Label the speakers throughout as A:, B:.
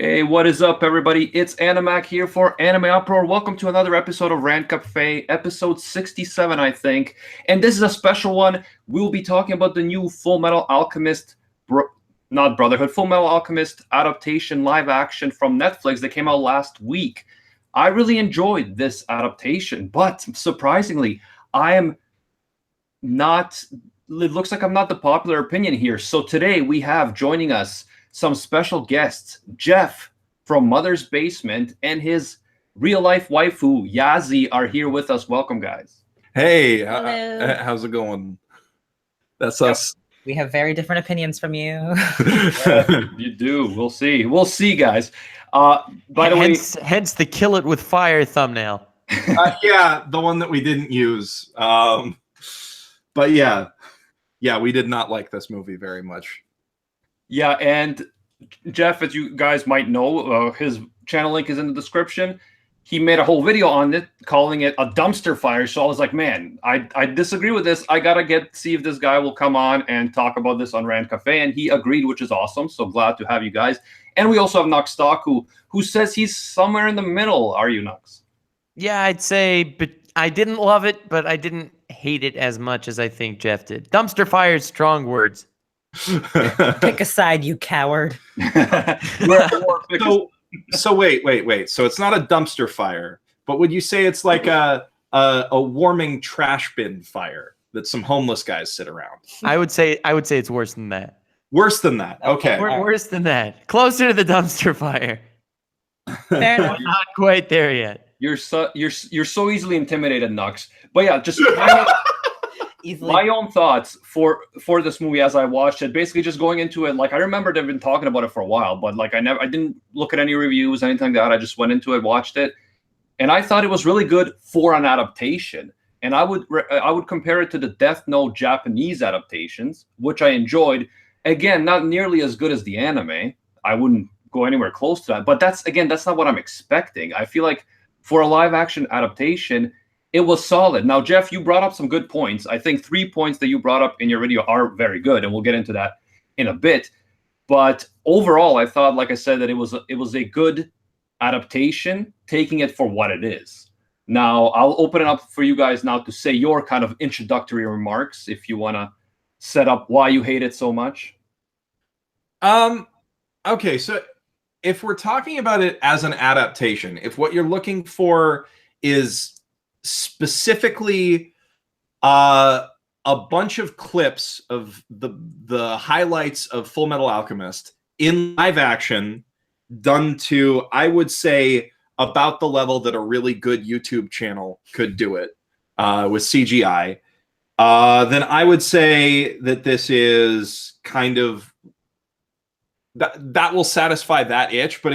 A: Hey, what is up, everybody? It's Animac here for AnimeUproar. Welcome to another episode of Rant, Café, episode 67, I think. And this is a special one. We'll be talking about the new Fullmetal Alchemist, not Brotherhood, Fullmetal Alchemist adaptation live action from Netflix that came out last week. I really enjoyed this adaptation, but surprisingly, I am not, it looks like I'm not the popular opinion here. So today we have joining us some special guests. Jeff from Mother's Basement and his real-life waifu, Yazi, are here with us. Welcome, guys.
B: Hey, how's it going? That's us.
C: We have very different opinions from you.
A: You do. We'll see. We'll see, guys. By the way,
D: hence the kill it with fire thumbnail.
B: Yeah, the one that we didn't use. But yeah, we did not like this movie very much.
A: Yeah, and Jeff, as you guys might know, his channel link is in the description. He made a whole video on it, calling it a dumpster fire. So I was like, man, I disagree with this. I gotta see if this guy will come on and talk about this on Rant Cafe, and he agreed, which is awesome. So glad to have you guys. And we also have Nux Taku, who says he's somewhere in the middle. Are you, Nux?
D: Yeah, I'd say, but I didn't love it, but I didn't hate it as much as I think Jeff did. Dumpster fire is strong words.
C: Pick a side, you coward.
B: So wait. So it's not a dumpster fire, but would you say it's like a warming trash bin fire that some homeless guys sit around?
D: I would say it's worse than that.
B: Worse than that. Okay.
D: Worse than that. Closer to the dumpster fire.
C: Fair enough.
D: Not quite there yet.
A: You're so easily intimidated, Nux. But yeah, just my own thoughts for this movie as I watched it. Basically, just going into it, like I remember they've been talking about it for a while, but like I didn't look at any reviews, anything like that. I just went into it, watched it, and I thought it was really good for an adaptation. And I would compare it to the Death Note Japanese adaptations, which I enjoyed. Again, not nearly as good as the anime. I wouldn't go anywhere close to that. But that's not what I'm expecting. I feel like for a live action adaptation, it was solid. Now, Jeff, you brought up some good points. I think 3 points that you brought up in your video are very good, and we'll get into that in a bit. But overall, I thought, like I said, that it was a good adaptation, taking it for what it is. Now, I'll open it up for you guys now to say your kind of introductory remarks, if you want to set up why you hate it so much.
B: Okay, so if we're talking about it as an adaptation, if what you're looking for is specifically a bunch of clips of the highlights of Fullmetal Alchemist in live action done to, I would say, about the level that a really good YouTube channel could do it with CGI, then I would say that this is kind of that will satisfy that itch. But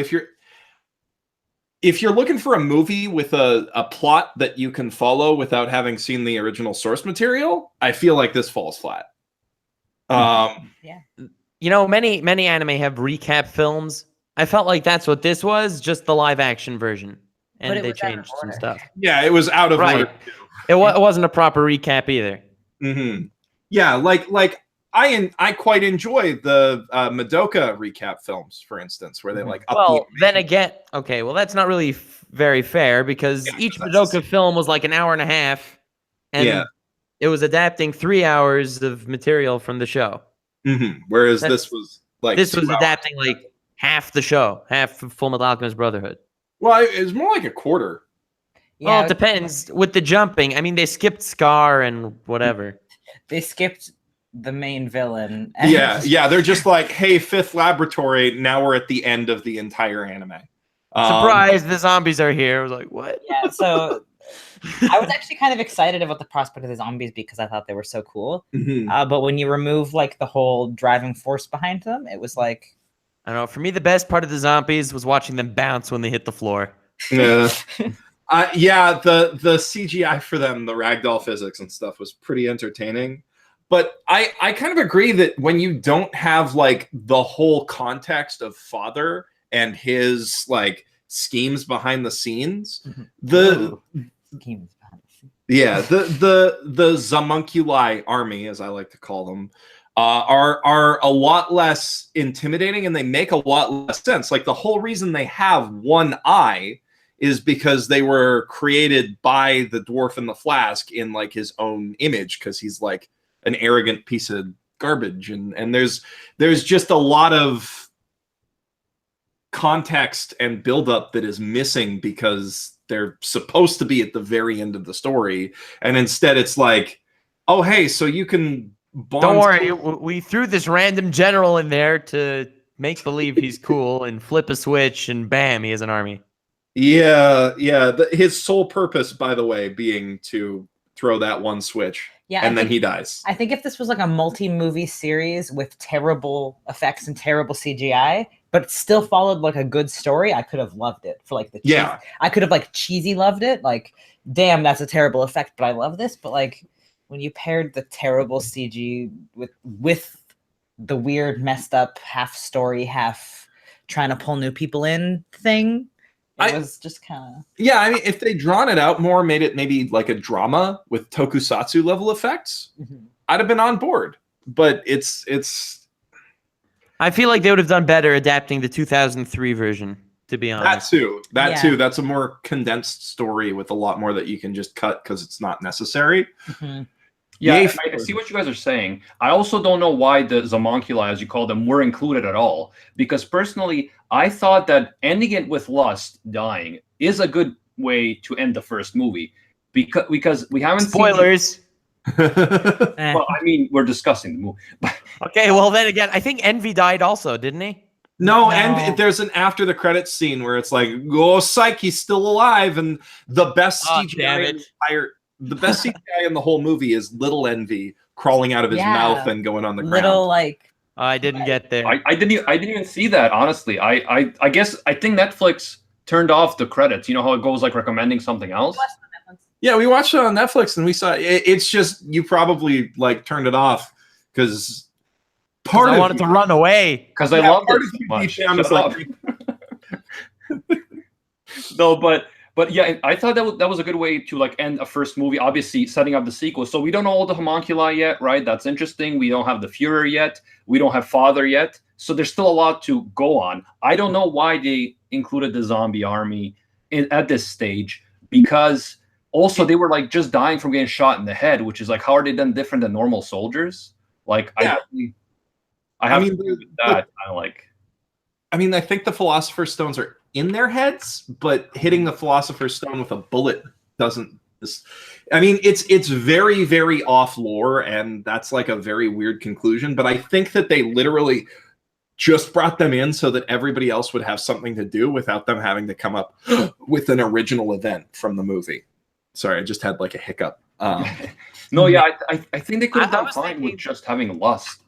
B: if you're looking for a movie with a plot that you can follow without having seen the original source material, I feel like this falls flat.
C: Yeah.
D: You know, many anime have recap films. I felt like that's what this was, just the live action version. And they changed some stuff.
B: Yeah, it was out of order.
D: It wasn't a proper recap either.
B: Mm-hmm. Yeah, like I quite enjoy the Madoka recap films, for instance, where they like.
D: Well, then again, okay, well that's not really very fair because each Madoka film was like an hour and a half, and it was adapting 3 hours of material from the show.
B: Mm-hmm. Whereas this was
D: adapting like half the show, half of Fullmetal Alchemist Brotherhood.
B: Well, it was more like a quarter.
C: Yeah,
D: well, it depends with the jumping. I mean, they skipped Scar and whatever.
C: They skipped the main villain.
B: Yeah, they're just like, hey, Fifth Laboratory, now we're at the end of the entire anime.
D: Surprise, the zombies are here. I was like, what?
C: Yeah, so I was actually kind of excited about the prospect of the zombies because I thought they were so cool.
B: Mm-hmm.
C: But when you remove like the whole driving force behind them, it was like,
D: I don't know. For me, the best part of the zombies was watching them bounce when they hit the floor.
B: Yeah. The CGI for them, the ragdoll physics and stuff was pretty entertaining. But I kind of agree that when you don't have like the whole context of Father and his like schemes behind the scenes, the Zamunculi army, as I like to call them, are a lot less intimidating, and they make a lot less sense. Like the whole reason they have one eye is because they were created by the dwarf in the flask in like his own image, because he's like an arrogant piece of garbage, and there's just a lot of context and buildup that is missing because they're supposed to be at the very end of the story, and instead it's like, oh hey, so you can bond.
D: Don't worry, we threw this random general in there to make believe he's cool and flip a switch, and bam, he has an army.
B: Yeah. His sole purpose, by the way, being to throw that one switch. Yeah, and then he dies.
C: I think if this was like a multi-movie series with terrible effects and terrible CGI, but still followed like a good story, I could have loved it for like the cheese. I could have like cheesy loved it. Like, damn, that's a terrible effect, but I love this. But like when you paired the terrible CG with the weird, messed up half story, half trying to pull new people in thing. It was just kind of...
B: Yeah, I mean, if they'd drawn it out more, made it maybe like a drama with tokusatsu level effects, I'd have been on board. But it's...
D: I feel like they would have done better adapting the 2003 version, to be honest.
B: That too. That's a more condensed story with a lot more that you can just cut because it's not necessary.
A: Yeah, I see what you guys are saying. I also don't know why the homunculi, as you call them, were included at all. Because personally, I thought that ending it with Lust dying is a good way to end the first movie. Because we haven't
D: spoilers.
A: Well, I mean, we're discussing the movie.
D: Okay, well then again, I think Envy died also, didn't he?
B: No, and there's an after the credits scene where it's like, oh, psych, he's still alive, and the best CGI the best CGI in the whole movie is little Envy crawling out of his mouth and going on the ground.
C: Little like
D: I didn't get there.
A: I didn't even see that, honestly. I guess I think Netflix turned off the credits. You know how it goes, like recommending something else?
B: Yeah, we watched it on Netflix and we saw it. It's just you probably like turned it off because
D: I wanted to run away
A: because I loved it so much. No, but yeah, I thought that was a good way to like end a first movie. Obviously, setting up the sequel. So we don't know all the homunculi yet, right? That's interesting. We don't have the Führer yet. We don't have Father yet. So there's still a lot to go on. I don't know why they included the zombie army at this stage, because also they were like just dying from getting shot in the head, which is like, how are they done different than normal soldiers? Like, I mean, that.
B: I think the Philosopher's Stones are in their heads, but hitting the Philosopher's Stone with a bullet doesn't. I mean, it's very, very off lore, and that's like a very weird conclusion. But I think that they literally just brought them in so that everybody else would have something to do without them having to come up with an original event from the movie. Sorry, I just had like a hiccup.
A: No, yeah, I think they could have done fine with just having Lust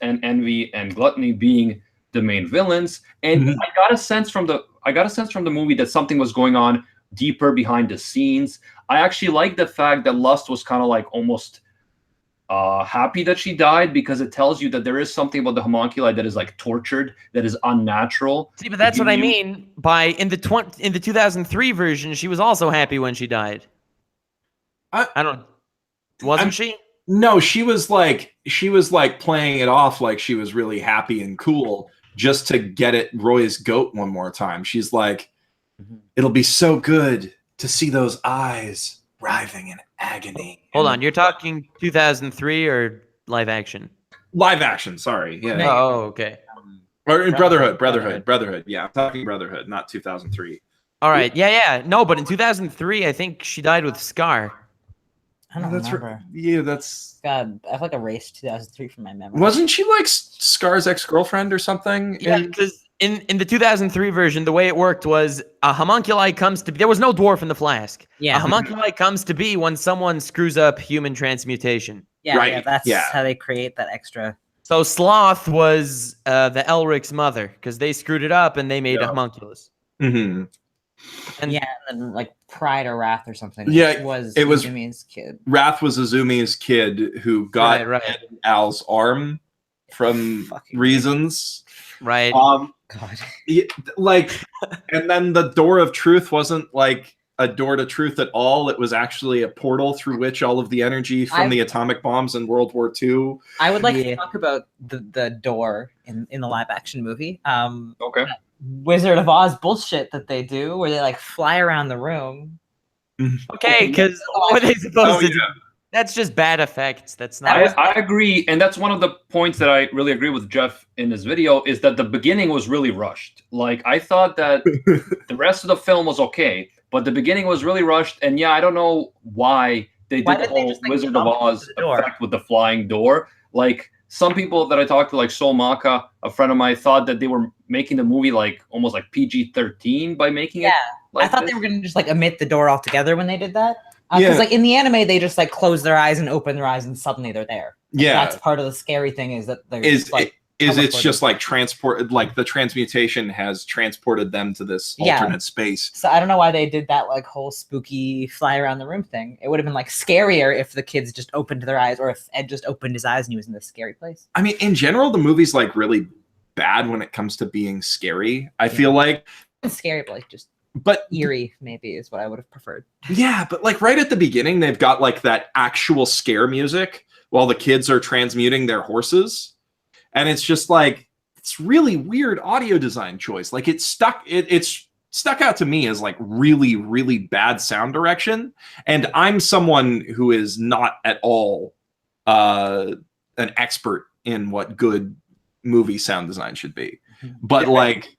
A: and Envy and Gluttony being the main villains. And I got a sense from the movie that something was going on deeper behind the scenes. I actually like the fact that Lust was kind of like almost happy that she died, because it tells you that there is something about the homunculi that is like tortured, that is unnatural.
D: See, but that's what I mean by in the 2003 version, she was also happy when she died. Wasn't she?
B: No, she was like playing it off like she was really happy and cool just to get at Roy's goat one more time. She's like, it'll be so good to see those eyes writhing in agony.
D: Hold on, you're talking 2003 or live action?
B: Live action, sorry. Yeah.
D: Oh, okay.
B: Or Brotherhood. Yeah, I'm talking Brotherhood, not 2003.
D: All right. Yeah. No, but in 2003, I think she died with Scar.
C: I don't remember.
B: That's...
C: God, I've like erased 2003 from my memory.
B: Wasn't she like Scar's ex-girlfriend or something?
D: Yeah, because in the 2003 version, the way it worked was a homunculi comes to be. There was no dwarf in the flask. Yeah. A homunculi comes to be when someone screws up human transmutation.
C: Yeah, right. That's how they create that extra.
D: So Sloth was the Elric's mother, because they screwed it up and they made a homunculus.
B: Mm-hmm.
C: And then like Pride or Wrath or something.
B: Yeah,
C: it was Azumi's kid.
B: Wrath was Azumi's kid who got Al's arm from reasons.
D: Right.
C: God.
B: Like, and then the Door of Truth wasn't like a door to truth at all. It was actually a portal through which all of the energy from the atomic bombs in World War II.
C: I would like to talk about the door in the live action movie.
A: Okay.
C: Wizard of Oz bullshit that they do, where they like fly around the room.
D: Okay, because what are they supposed to do? That's just bad effects. That's not.
A: I agree, and that's one of the points that I really agree with Jeff in his video, is that the beginning was really rushed. Like, I thought that the rest of the film was okay, but the beginning was really rushed. And yeah, I don't know why they did the whole Wizard of Oz effect with the flying door. Like, some people that I talked to, like Sol Maka, a friend of mine, thought that they were making the movie like almost like PG-13 by making it. Like
C: I thought they were gonna just like omit the door altogether when they did that. Because like in the anime, they just like close their eyes and open their eyes, and suddenly they're there. Like, that's part of the scary thing, is that they're
B: it's just like transport, like the transmutation has transported them to this alternate space.
C: So I don't know why they did that like whole spooky fly around the room thing. It would have been like scarier if the kids just opened their eyes, or if Ed just opened his eyes and he was in this scary place.
B: I mean, in general, the movie's like really bad when it comes to being scary. I feel like
C: it's scary, but like just.
B: But
C: eerie maybe is what I would have preferred.
B: Yeah, but like right at the beginning, they've got like that actual scare music while the kids are transmuting their horses. And it's just like, it's really weird audio design choice. Like it's stuck out to me as like really, really bad sound direction. And I'm someone who is not at all an expert in what good movie sound design should be. But like,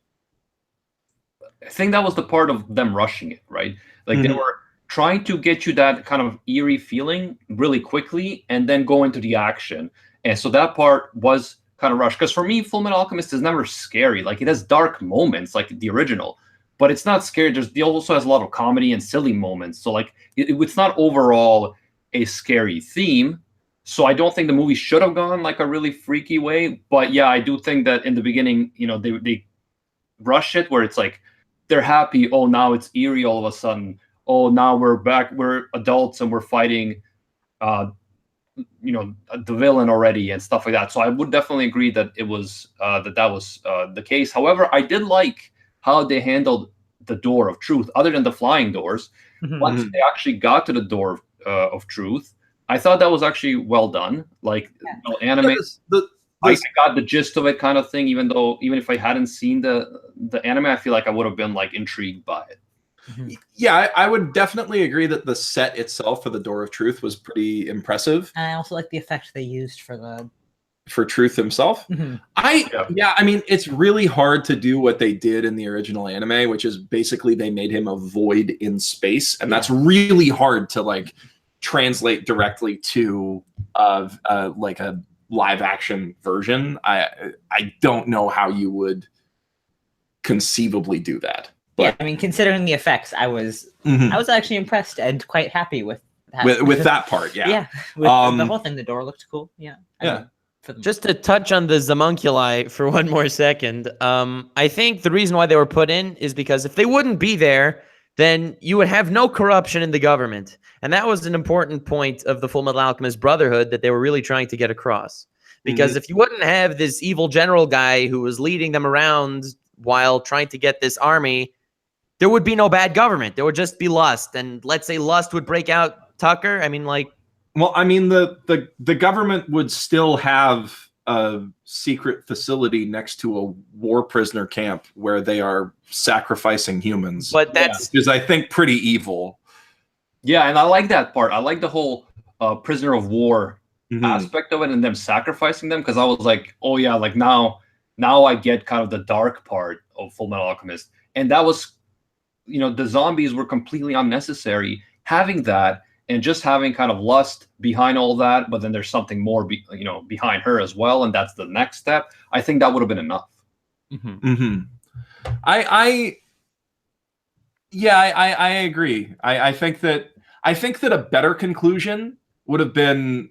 A: I think that was the part of them rushing it, right? Like they were trying to get you that kind of eerie feeling really quickly and then go into the action. And so that part was kind of rushed. Because for me, Fullmetal Alchemist is never scary. Like, it has dark moments like the original, but it's not scary. It also has a lot of comedy and silly moments. So like it's not overall a scary theme. So I don't think the movie should have gone like a really freaky way. But yeah, I do think that in the beginning, you know, they rush it where it's like, they're happy. Oh, now it's eerie all of a sudden. Oh, now we're back. We're adults and we're fighting, the villain already and stuff like that. So I would definitely agree that it was that was the case. However, I did like how they handled the door of truth, other than the flying doors. Once they actually got to the door of truth, I thought that was actually well done. Like, animated. I got the gist of it, kind of thing. Even if I hadn't seen the anime, I feel like I would have been like intrigued by it.
B: Yeah, I would definitely agree that the set itself for the Door of Truth was pretty impressive.
C: And I also like the effect they used
B: for Truth himself. I mean, it's really hard to do what they did in the original anime, which is basically they made him a void in space, and that's really hard to like translate directly to like a live action version. I don't know how you would conceivably do that. But,
C: yeah, I mean, considering the effects, I was actually impressed and quite happy with that.
B: With that part.
C: With the whole thing. The door looked cool.
D: Just to touch on the Zamunculi for one more second, I think the reason why they were put in is because if they wouldn't be there, then you would have no corruption in the government. And that was an important point of the Fullmetal Alchemist Brotherhood that they were really trying to get across. Because if you wouldn't have this evil general guy who was leading them around while trying to get this army, there would be no bad government. There would just be lust. And let's say lust would break out, Tucker. I mean, like...
B: Well, I mean, the government would still have a secret facility next to a war prisoner camp where they are sacrificing humans.
D: But that's...
B: is, I think, pretty evil.
A: Yeah, and I like that part. I like the whole prisoner of war aspect of it and them sacrificing them, because I was like, oh yeah, like now I get kind of the dark part of Fullmetal Alchemist. And that was, the zombies were completely unnecessary. Having that and just having kind of lust behind all that, but then there's something more, behind her as well, and that's the next step. I think that would have been enough.
B: I agree. I think that a better conclusion would have been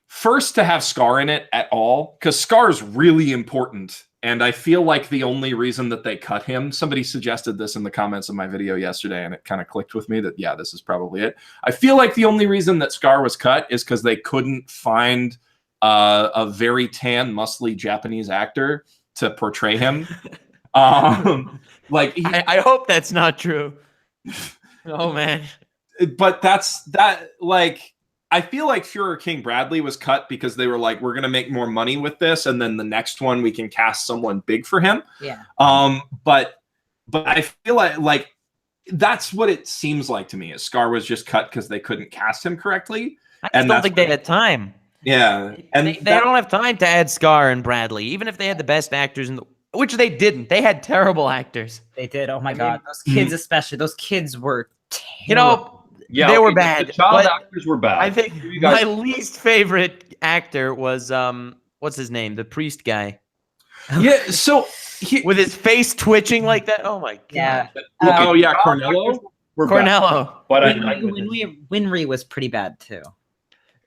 B: first to have Scar in it at all, because Scar is really important. And I feel like the only reason that they cut him, somebody suggested this in the comments of my video yesterday, and it kind of clicked with me that, yeah, this is probably it. I feel like the only reason that Scar was cut is because they couldn't find a very tan, muscly Japanese actor to portray him. I
D: hope that's not true. Oh man.
B: But that like I feel like Führer King Bradley was cut because they were like, we're gonna make more money with this, and then the next one we can cast someone big for him.
C: Yeah.
B: But I feel like that's what it seems like to me. Is Scar was just cut because they couldn't cast him correctly.
D: I just don't think they had time.
B: Yeah, and
D: they don't have time to add Scar and Bradley, even if they had the best actors in the, which they didn't. They had terrible actors.
C: They did. Oh my god, those kids especially. Those kids were terrible.
D: You know, they were bad.
A: The child actors were bad.
D: I think my least favorite actor was what's his name? The priest guy.
B: Yeah. So
D: with his face twitching like that. Oh my god.
C: Yeah.
B: Cornello.
D: Cornello.
A: But
C: Winry was pretty bad too.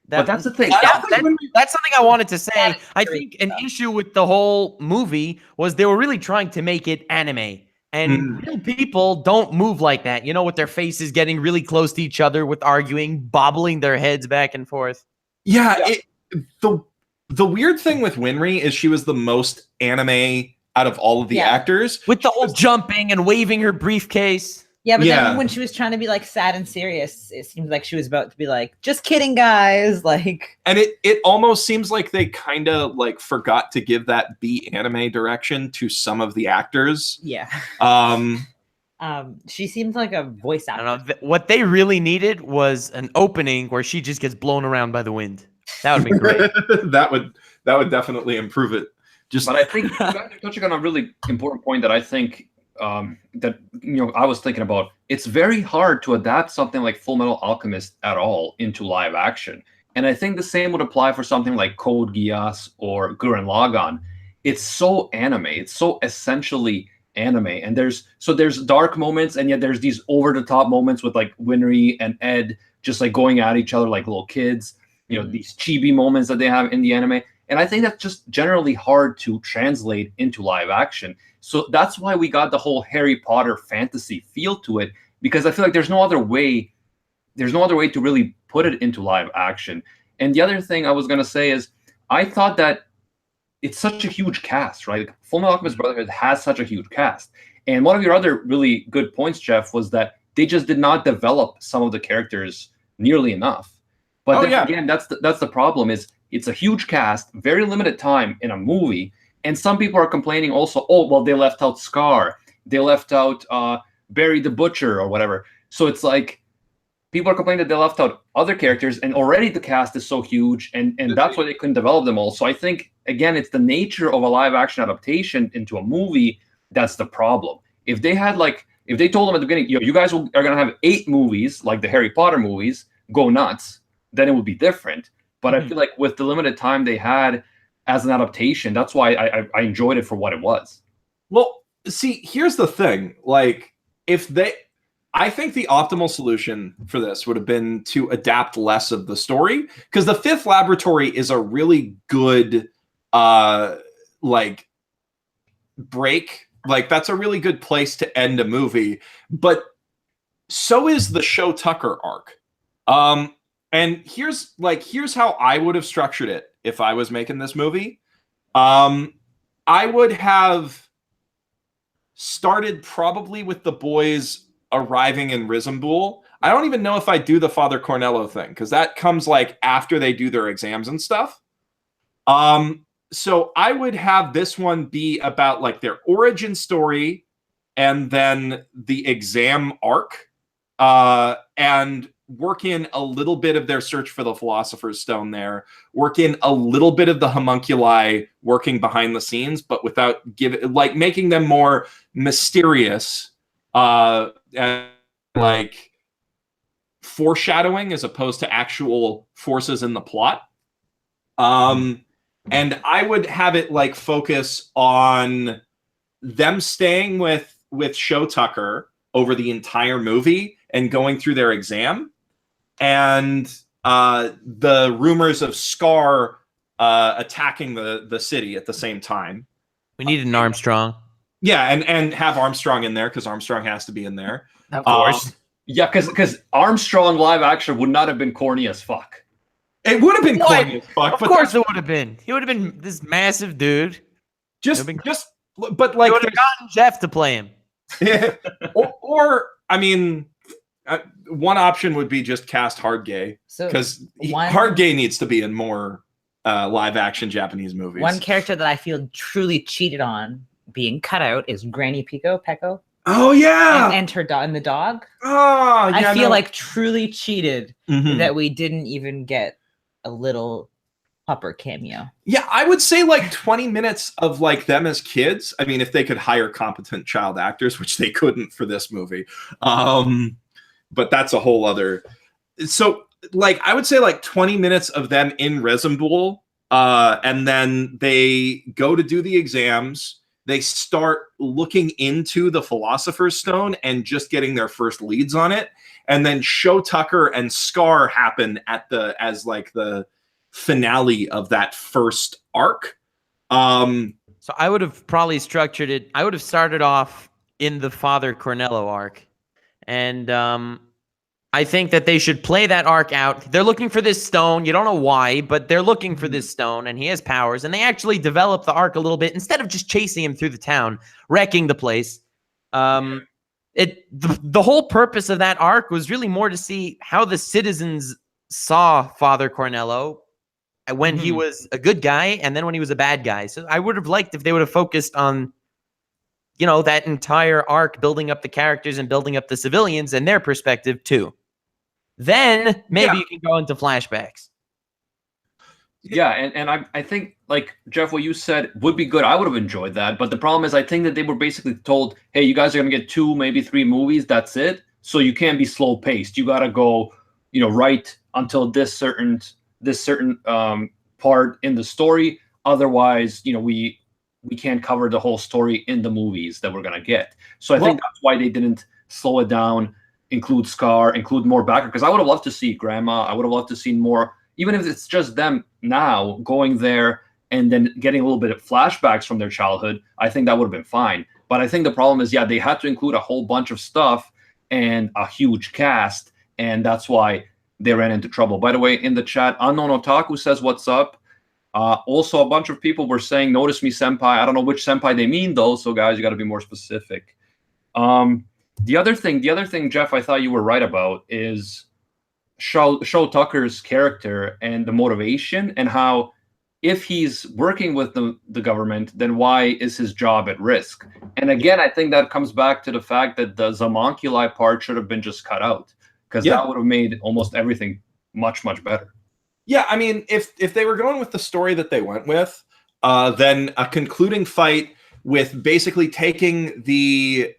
A: But that's the thing.
D: That's something I wanted to say. I think an issue with the whole movie was they were really trying to make it anime. And real people don't move like that, you know, with their faces getting really close to each other, with arguing, bobbling their heads back and forth.
B: Yeah. The weird thing with Winry is she was the most anime out of all of the actors.
D: With the whole jumping and waving her briefcase.
C: Yeah, but then when she was trying to be like sad and serious, it seemed like she was about to be like, just kidding, guys. Like, and
B: it almost seems like they kind of like forgot to give that B anime direction to some of the actors.
C: Yeah. She seemed like a voice actor.
D: I don't know. What they really needed was an opening where she just gets blown around by the wind. That would be great.
B: that would definitely improve it.
A: But I think you're touching on a really important point that I think that I was thinking about. It's very hard to adapt something like Fullmetal Alchemist at all into live action, and I think the same would apply for something like Code Geass or Gurren Lagann. It's so anime. It's so essentially anime, and there's dark moments, and yet there's these over the top moments with like Winry and Ed just like going at each other like little kids. These chibi moments that they have in the anime. And I think that's just generally hard to translate into live action. So that's why we got the whole Harry Potter fantasy feel to it, because I feel like there's no other way to really put it into live action. And the other thing I was going to say is I thought that it's such a huge cast, right? Fullmetal Alchemist Brotherhood has such a huge cast. And one of your other really good points, Jeff, was that they just did not develop some of the characters nearly enough. But again, that's the problem is it's a huge cast, very limited time in a movie. And some people are complaining also, they left out Scar. They left out Barry the Butcher or whatever. So it's like people are complaining that they left out other characters, and already the cast is so huge, and that's why they couldn't develop them all. So I think, again, it's the nature of a live action adaptation into a movie that's the problem. If they told them at the beginning, you guys are going to have 8 movies, like the Harry Potter movies, go nuts, then it would be different. But I feel like with the limited time they had as an adaptation, that's why I enjoyed it for what it was.
B: Well, see, here's the thing. Like, I think the optimal solution for this would have been to adapt less of the story, because the Fifth Laboratory is a really good, break. Like, that's a really good place to end a movie. But so is the Show Tucker arc. And here's how I would have structured it if I was making this movie. I would have started probably with the boys arriving in Rizambul. I don't even know if I do the Father Cornello thing, because that comes like after they do their exams and stuff. So I would have this one be about like their origin story and then the exam arc, and work in a little bit of their search for the Philosopher's Stone there, work in a little bit of the homunculi working behind the scenes, but without making them more mysterious, and like foreshadowing as opposed to actual forces in the plot. And I would have it like focus on them staying with Show Tucker over the entire movie and going through their exam, and the rumors of Scar attacking the city at the same time.
D: We needed an Armstrong.
B: Yeah, and have Armstrong in there, because Armstrong has to be in there.
D: Of course.
A: Yeah, because Armstrong live action would not have been corny as fuck.
B: It would have been corny as fuck.
D: Of course it would have been. He would have been this massive dude.
B: But like,
D: would have gotten Jeff to play him.
B: or I mean, one option would be just cast Hard Gay, because Hard Gay needs to be in more live action Japanese movies.
C: One character that I feel truly cheated on being cut out is Granny Pecco.
B: Oh yeah,
C: and her dog and the dog.
B: Oh yeah,
C: I feel like truly cheated that we didn't even get a little Hopper cameo.
B: Yeah, I would say like 20 minutes of like them as kids. I mean, if they could hire competent child actors, which they couldn't for this movie. But that's a whole other. So like I would say like 20 minutes of them in Resin Bowl, and then they go to do the exams. They start looking into the Philosopher's Stone and just getting their first leads on it. And then Show Tucker and Scar happen as the finale of that first arc.
D: So I would have probably structured it. I would have started off in the Father Cornello arc. And I think that they should play that arc out. They're looking for this stone. You don't know why, but they're looking for this stone, and he has powers. And they actually develop the arc a little bit instead of just chasing him through the town, wrecking the place. The whole purpose of that arc was really more to see how the citizens saw Father Cornello when he was a good guy and then when he was a bad guy. So I would have liked if they would have focused on, that entire arc, building up the characters and building up the civilians and their perspective too. Then maybe you can go into flashbacks.
A: Yeah, and I think, like, Jeff, what you said would be good. I would have enjoyed that. But the problem is I think that they were basically told, hey, you guys are going to get 2, maybe 3 movies. That's it. So you can't be slow paced. You got to go, right until this certain part in the story. Otherwise, we can't cover the whole story in the movies that we're going to get. So I think that's why they didn't slow it down, include Scar, include more background. Because I would have loved to see Grandma. I would have loved to see more, even if it's just them now going there and then getting a little bit of flashbacks from their childhood. I think that would have been fine. But I think the problem is, they had to include a whole bunch of stuff and a huge cast. And that's why they ran into trouble. By the way, in the chat, Unknown Otaku says, what's up? Also, a bunch of people were saying, notice me, senpai. I don't know which senpai they mean, though. So, guys, you got to be more specific. The other thing, Jeff, I thought you were right about is Show Tucker's character and the motivation, and how if he's working with the government, then why is his job at risk? And again, I think that comes back to the fact that the Zamonculi part should have been just cut out, because that would have made almost everything much, much better.
B: Yeah, I mean, if they were going with the story that they went with, then a concluding fight with basically taking the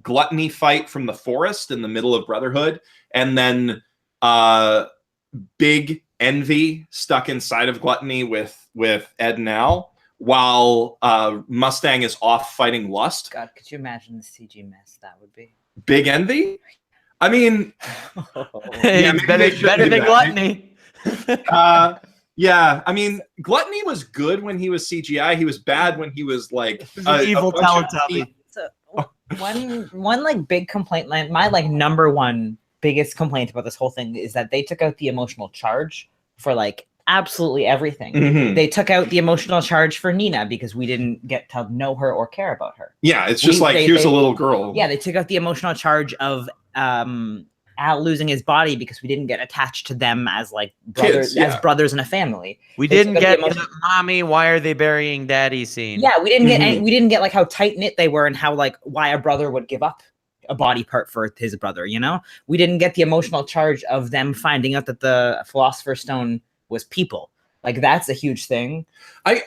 B: gluttony fight from the forest in the middle of Brotherhood, and then big envy stuck inside of gluttony with Ed and Al, while Mustang is off fighting lust.
C: God, could you imagine the CG mess that would be?
B: Big envy? I mean,
D: it's better than gluttony.
B: Yeah, I mean, Gluttony was good when he was CGI. He was bad when he was like
D: evil Teletubby.
C: So one like big complaint, my like number one biggest complaint about this whole thing is that they took out the emotional charge for like absolutely everything. They took out the emotional charge for Nina because we didn't get to know her or care about her.
B: Yeah, it's just here's a little girl.
C: Yeah, they took out the emotional charge of Al losing his body because we didn't get attached to them as like brothers, as brothers in a family.
D: We didn't get the mommy, why are they burying daddy scene.
C: Yeah, we didn't get we didn't get like how tight knit they were and how like why a brother would give up a body part for his brother. We didn't get the emotional charge of them finding out that the Philosopher's Stone was people. Like that's a huge thing.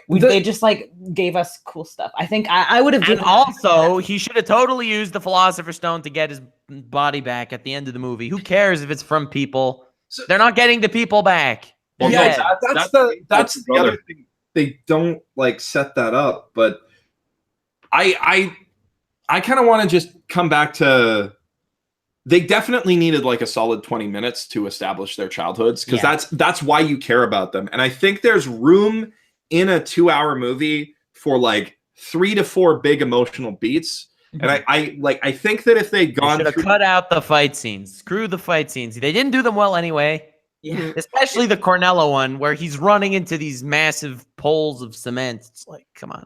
C: They just like gave us cool stuff. I think I would have.
D: And also, he should have totally used the Philosopher's Stone to get his body back at the end of the movie. Who cares if it's from people? They're not getting the people back.
B: Well, yeah, that's the other thing. They don't like set that up, but I kind of want to just come back to. They definitely needed like a solid 20 minutes to establish their childhoods, because that's why you care about them. And I think there's room in a 2-hour movie for like 3 to 4 big emotional beats. And I think that if they'd gone,
D: should have cut out the fight scenes. Screw the fight scenes. They didn't do them well anyway. Yeah, especially the Cornello one where he's running into these massive poles of cement. It's like, come on.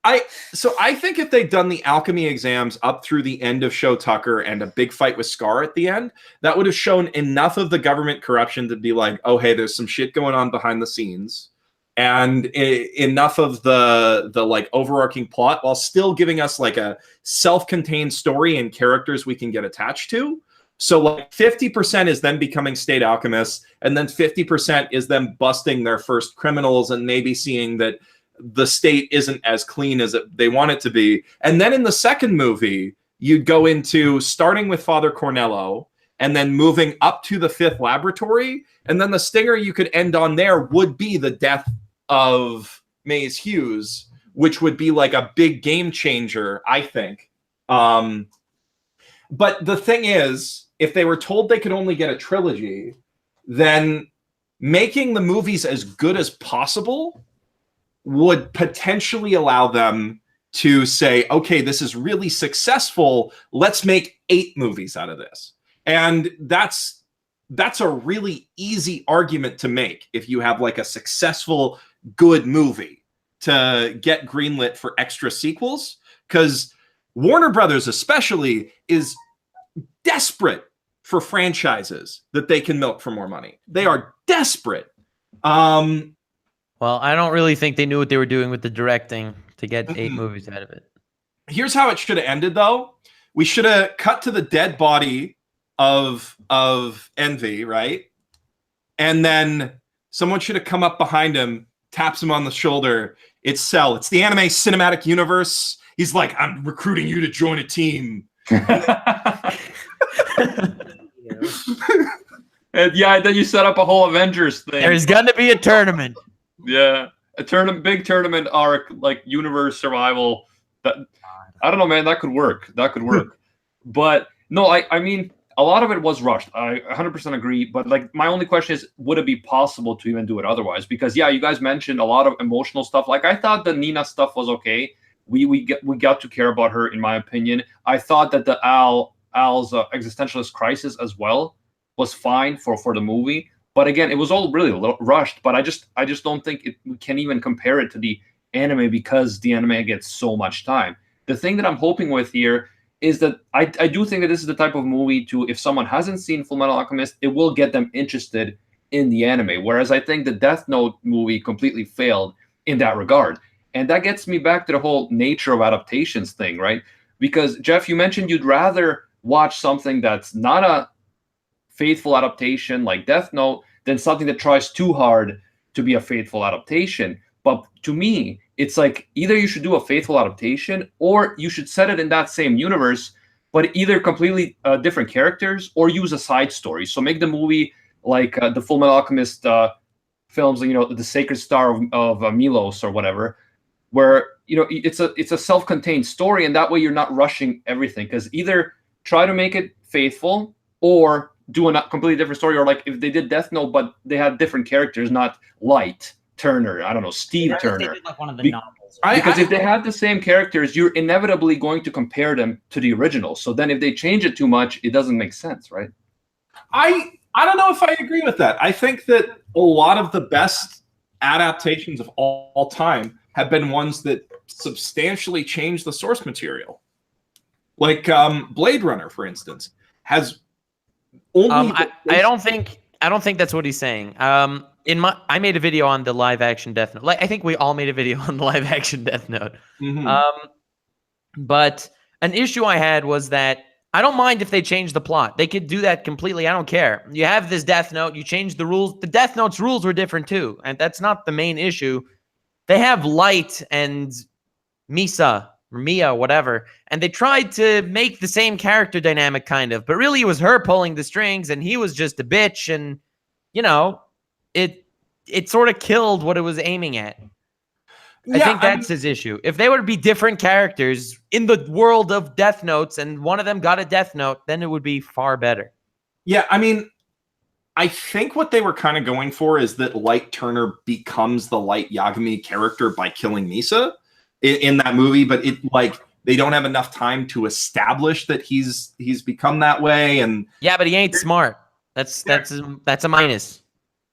B: I think if they'd done the alchemy exams up through the end of Show Tucker and a big fight with Scar at the end, that would have shown enough of the government corruption to be like, oh, hey, there's some shit going on behind the scenes, and enough of the like overarching plot while still giving us like a self-contained story and characters we can get attached to. So like 50% is them becoming state alchemists, and then 50% is them busting their first criminals and maybe seeing that the state isn't as clean as they want it to be. And then in the second movie, you'd go into starting with Father Cornello and then moving up to the fifth laboratory. And then the stinger you could end on there would be the death of Maze Hughes, which would be like a big game changer, I think. But the thing is, if they were told they could only get a trilogy, then making the movies as good as possible would potentially allow them to say, okay, this is really successful. Let's make 8 movies out of this. And that's a really easy argument to make if you have like a successful, good movie to get greenlit for extra sequels. Because Warner Brothers especially is desperate for franchises that they can milk for more money. They are desperate.
D: Well, I don't really think they knew what they were doing with the directing to get 8 movies out of it.
B: Here's how it should have ended, though. We should have cut to the dead body of Envy, right? And then someone should have come up behind him, taps him on the shoulder. It's Cell. It's the anime cinematic universe. He's like, I'm recruiting you to join a team.
A: And then you set up a whole Avengers thing.
D: There's gonna be a tournament.
A: Yeah, big tournament arc, like universe survival. That I don't know, man. That could work. But no, I mean, a lot of it was rushed. I 100% agree. But like, my only question is, would it be possible to even do it otherwise? Because you guys mentioned a lot of emotional stuff. Like, I thought the Nina stuff was okay. We got to care about her, in my opinion. I thought that the Al's existentialist crisis as well was fine for the movie. But again, it was all really rushed. But I just don't think we can even compare it to the anime because the anime gets so much time. The thing that I'm hoping with here is that I do think that this is the type of movie to, if someone hasn't seen Fullmetal Alchemist, it will get them interested in the anime. Whereas I think the Death Note movie completely failed in that regard. And that gets me back to the whole nature of adaptations thing, right? Because, Jeff, you mentioned you'd rather watch something that's not a faithful adaptation like Death Note than something that tries too hard to be a faithful adaptation. But to me, it's like either you should do a faithful adaptation or you should set it in that same universe, but either completely different characters or use a side story. So make the movie like the Fullmetal Alchemist films, the Sacred Star of Milos or whatever, where it's a self-contained story, and that way you're not rushing everything. Because either try to make it faithful or do a completely different story, or like if they did Death Note but they had different characters, not Light Turner, I don't know, Steve Turner.
C: Did like one of the novels.
A: Because if they have the same characters, you're inevitably going to compare them to the original. So then if they change it too much, it doesn't make sense, right?
B: I don't know if I agree with that. I think that a lot of the best adaptations of all time have been ones that substantially change the source material. Like Blade Runner, for instance, has only
D: I don't think that's what he's saying. I made a video on the live action Death Note. Like, I think we all made a video on the live action Death Note.
B: Mm-hmm.
D: But an issue I had was that I don't mind if they change the plot. They could do that completely. I don't care. You have this Death Note, you change the rules. The Death Note's rules were different too, and that's not the main issue. They have Light and Misa, or Mia, whatever, and they tried to make the same character dynamic kind of, but really it was her pulling the strings and he was just a bitch, and it sort of killed what it was aiming at. I think that's his issue. If they were to be different characters in the world of Death Notes and one of them got a Death Note, then it would be far better.
B: Yeah, I mean, I think what they were kind of going for is that Light Turner becomes the Light Yagami character by killing Misa in that movie, but they don't have enough time to establish that he's become that way. And
D: yeah, but he ain't smart. That's a minus.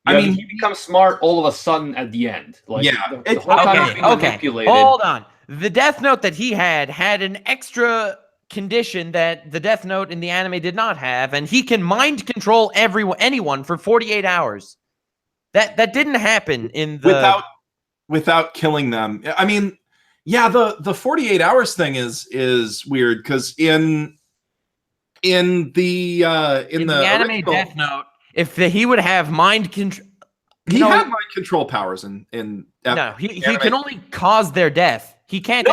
A: Yeah, I mean, he becomes smart all of a sudden at the end. Like,
D: the whole time he's being manipulated. Hold on. the Death Note that he had an extra condition that the Death Note in the anime did not have, and he can mind control anyone for 48 hours. That didn't happen in the
B: without killing them. I mean, yeah, the 48 hours thing is weird because in the
D: anime
B: original,
D: Death Note, if he would have mind control,
B: he had mind control powers in
D: no, he can only cause their death. He can't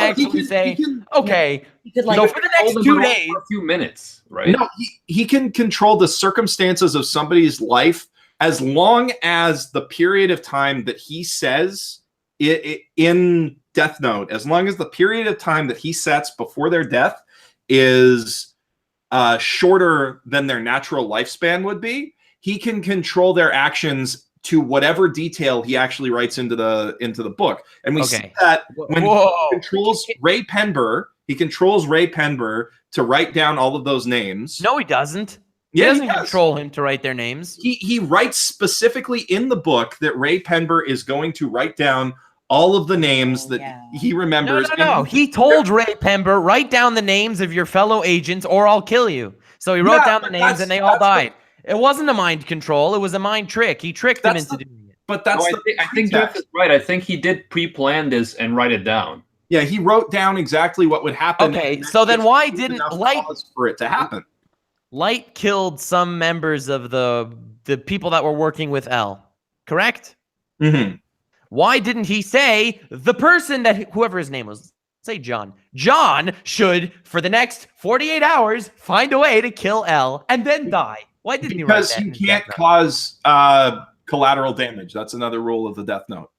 D: say, okay,
C: He could,
D: so for the next 2 days,
A: for a few minutes, right?
B: No, he can control the circumstances of somebody's life as long as the period of time that he says in Death Note, as long as the period of time that he sets before their death is shorter than their natural lifespan would be, he can control their actions to whatever detail he actually writes into the book. And we see that when he controls Ray Penber, to write down all of those names.
D: No, he doesn't.
B: Yeah,
D: he doesn't control him to write their names.
B: He writes specifically in the book that Ray Penber is going to write down all of the names that he remembers.
D: No. He told Ray Penber, write down the names of your fellow agents or I'll kill you. So he wrote down the names and they all died. It wasn't a mind control. It was a mind trick. He tricked them into doing it.
B: But that's
A: I think Jeff is right. I think he did pre-plan this and write it down.
B: Yeah, he wrote down exactly what would happen.
D: Okay, so then why didn't Light
B: for it to happen?
D: Light killed some members of the people that were working with L, correct?
B: Mm-hmm.
D: Why didn't he say the person that whoever his name was, say John should for the next 48 hours find a way to kill L and then die? Why didn't he write that?
B: Because you can't cause collateral damage. That's another rule of the Death Note.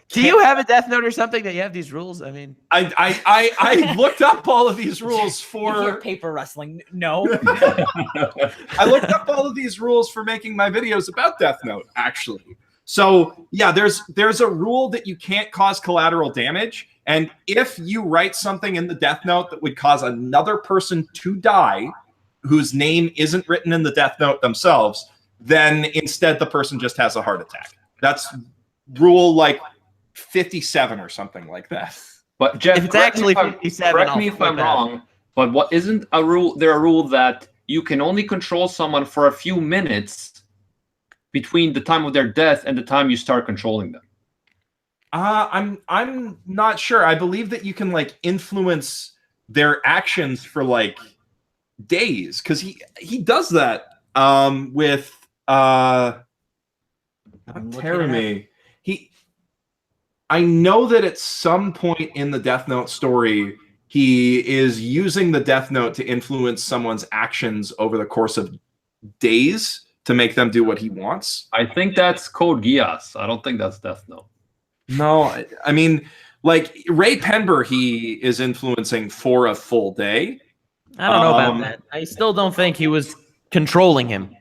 B: Do
D: you have a Death Note or something that you have these rules? I mean,
B: I looked up all of these rules for
C: paper rustling. No,
B: I looked up all of these rules for making my videos about Death Note. Actually, so yeah, there's a rule that you can't cause collateral damage, and if you write something in the Death Note that would cause another person to die, whose name isn't written in the Death Note themselves, then instead the person just has a heart attack. That's rule like 57 or something like that.
A: But Jeff,
D: if it's actually 57,
A: correct me if I'm wrong, but what isn't a rule? There a rule that you can only control someone for a few minutes between the time of their death and the time you start controlling them.
B: I'm not sure. I believe that you can like influence their actions for like days, because he does that with Terame. I know that at some point in the Death Note story, he is using the Death Note to influence someone's actions over the course of days to make them do what he wants.
A: I think that's Code Geass. I don't think that's Death Note.
B: No, I mean, like Ray Penber, he is influencing for a full day.
D: I don't know about that. I still don't think he was controlling him.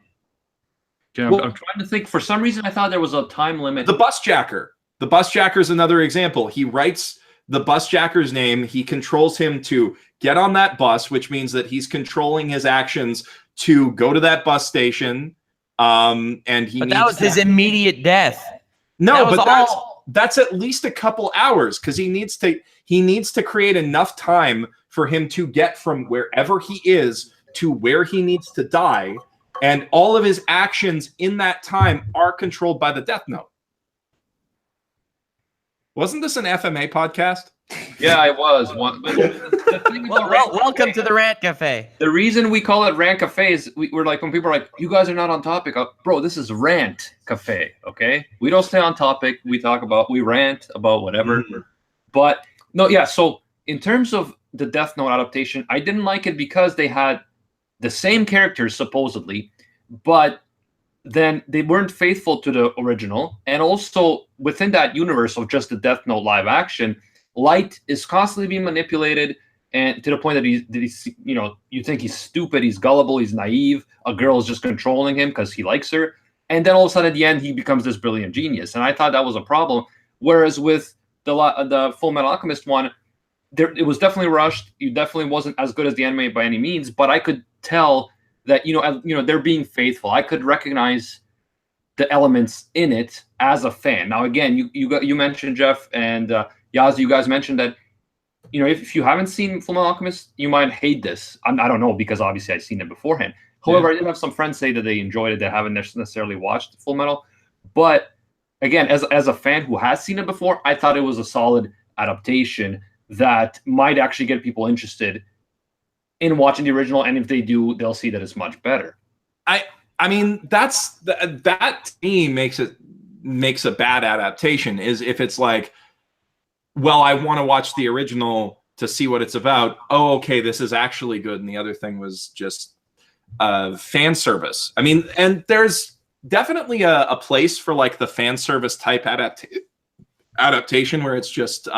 A: I'm trying to think. For some reason, I thought there was a time limit.
B: The bus jacker. The bus jacker is another example. He writes the bus jacker's name. He controls him to get on that bus, which means that he's controlling his actions to go to that bus station. And but
D: that was his immediate death.
B: No, but that's at least a couple hours, because he needs to create enough time for him to get from wherever he is to where he needs to die, and all of his actions in that time are controlled by the Death Note. Wasn't this an FMA podcast?
A: Yeah, I was.
D: Welcome to the Rant Café.
A: The reason we call it Rant Café is we're like, when people are like, you guys are not on topic. Bro, this is Rant Café, okay? We don't stay on topic. We rant about whatever. Mm-hmm. But, no, yeah, so in terms of the Death Note adaptation, I didn't like it because they had the same characters, supposedly, but then they weren't faithful to the original. And also, within that universe of just the Death Note live action, Light is constantly being manipulated, and to the point that he's you think he's stupid, he's gullible, he's naive. A girl is just controlling him because he likes her. And then all of a sudden at the end, he becomes this brilliant genius. And I thought that was a problem. Whereas with the Fullmetal Alchemist one, it was definitely rushed. It definitely wasn't as good as the anime by any means, but I could tell that, they're being faithful. I could recognize the elements in it as a fan. Now, again, you mentioned, Jeff, and Yaz, you guys mentioned that, you know, if you haven't seen Fullmetal Alchemist, you might hate this. I don't know, because obviously I've seen it beforehand. However, I did have some friends say that they enjoyed it. They haven't necessarily watched Fullmetal. But again, as a fan who has seen it before, I thought it was a solid adaptation that might actually get people interested in watching the original. And if they do, they'll see that it's much better.
B: I mean, that to me makes a bad adaptation, is if it's like, well, I want to watch the original to see what it's about. Oh, okay, this is actually good, and the other thing was just fan service. I mean, and there's definitely a place for like the fan service type adaptation where it's just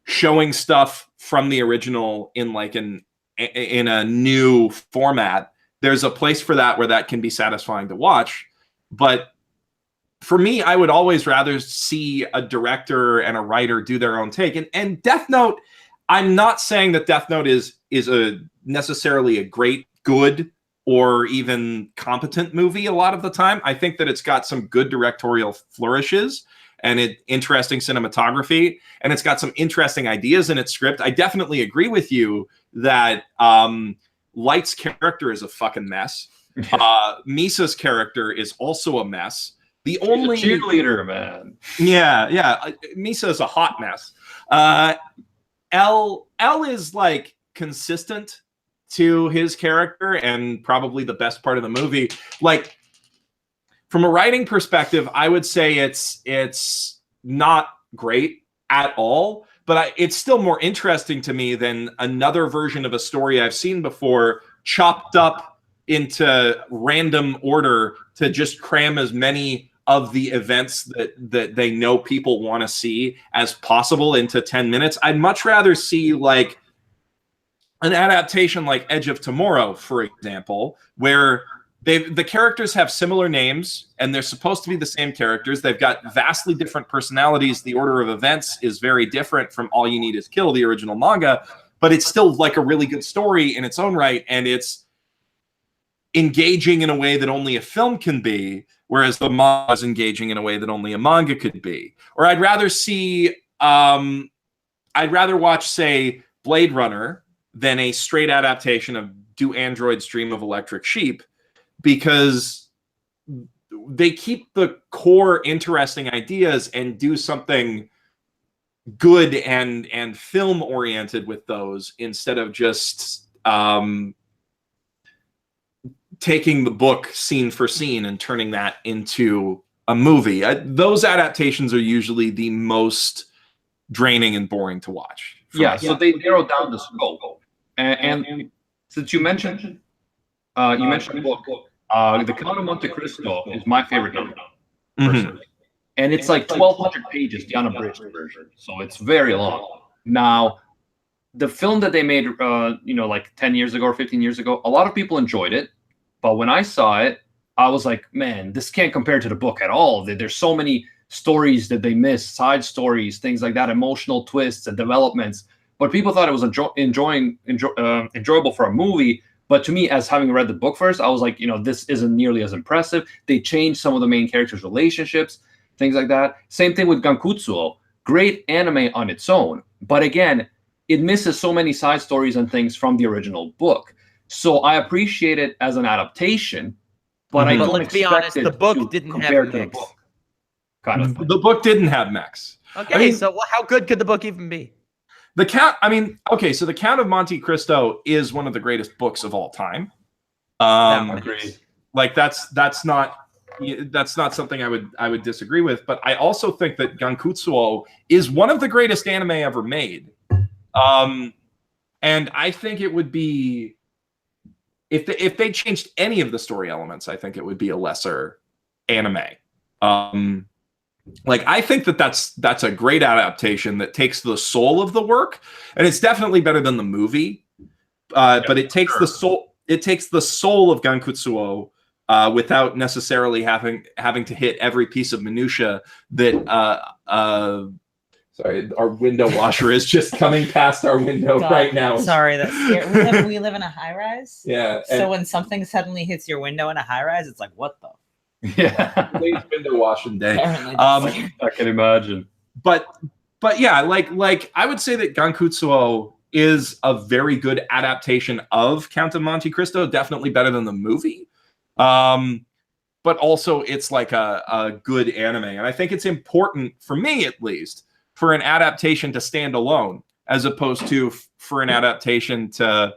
B: showing stuff from the original in like in a new format. There's a place for that where that can be satisfying to watch. But for me, I would always rather see a director and a writer do their own take. And Death Note, I'm not saying that Death Note is necessarily a great, good, or even competent movie a lot of the time. I think that it's got some good directorial flourishes and interesting cinematography, and it's got some interesting ideas in its script. I definitely agree with you that Light's character is a fucking mess. Misa's character is also a mess. She's only
A: a cheerleader, man.
B: Yeah. Misa is a hot mess. L is like consistent to his character and probably the best part of the movie. Like, from a writing perspective, I would say it's not great at all, but it's still more interesting to me than another version of a story I've seen before, chopped up into random order to just cram as many of the events that they know people want to see as possible into 10 minutes. I'd much rather see like an adaptation like Edge of Tomorrow, for example, where the characters have similar names and they're supposed to be the same characters. They've got vastly different personalities. The order of events is very different from All You Need Is Kill, the original manga, but it's still like a really good story in its own right. And it's engaging in a way that only a film can be, whereas the manga is engaging in a way that only a manga could be. Or I'd rather see, I'd rather watch, say, Blade Runner than a straight adaptation of Do Androids Dream of Electric Sheep, because they keep the core interesting ideas and do something good and film oriented with those, instead of just taking the book scene for scene and turning that into a movie. Those adaptations are usually the most draining and boring to watch.
A: So they narrowed down the scope. And since you mentioned the book, The Count of Monte Cristo is my favorite novel.
B: Mm-hmm.
A: And it's like 1,200 pages, the unabridged version. So it's very long. Now, the film that they made, like 10 years ago or 15 years ago, a lot of people enjoyed it. But when I saw it, I was like, man, this can't compare to the book at all. There's so many stories that they missed, side stories, things like that, emotional twists and developments. But people thought it was enjoyable for a movie. But to me, as having read the book first, I was like, this isn't nearly as impressive. They changed some of the main characters' relationships, things like that. Same thing with Gankutsuo. Great anime on its own. But again, it misses so many side stories and things from the original book. So I appreciate it as an adaptation, but I don't
D: let's be honest, the book didn't have mechs.
B: The book didn't have mechs.
D: Okay, so how good could the book even be?
B: The Count of Monte Cristo is one of the greatest books of all time.
A: Agreed.
B: Like that's not something I would disagree with. But I also think that Gankutsuo is one of the greatest anime ever made. And I think it would be, if they changed any of the story elements, I think it would be a lesser anime. I think that's a great adaptation that takes the soul of the work, and it's definitely better than the movie. But it takes the soul. It takes the soul of Gankutsuo without necessarily having to hit every piece of minutia that. Sorry, our window washer is just coming past our window right now.
C: Sorry, that's scary. We live in a high rise.
B: Yeah.
C: So when something suddenly hits your window in a high rise, it's like, what the?
A: Yeah.
B: Late window washing day.
A: I can imagine.
B: But but yeah, like I would say that Gankutsuo is a very good adaptation of Count of Monte Cristo, definitely better than the movie. But also it's like a good anime. And I think it's important, for me at least, for an adaptation to stand alone, as opposed to for an adaptation to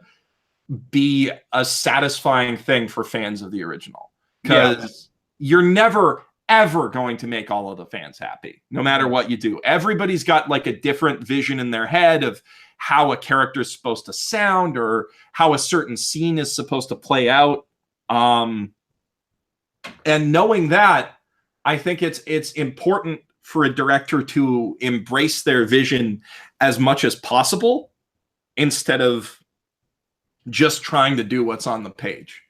B: be a satisfying thing for fans of the original. Because you're never, ever going to make all of the fans happy, no matter what you do. Everybody's got like a different vision in their head of how a character is supposed to sound or how a certain scene is supposed to play out. And knowing that, I think it's important for a director to embrace their vision as much as possible instead of just trying to do what's on the page.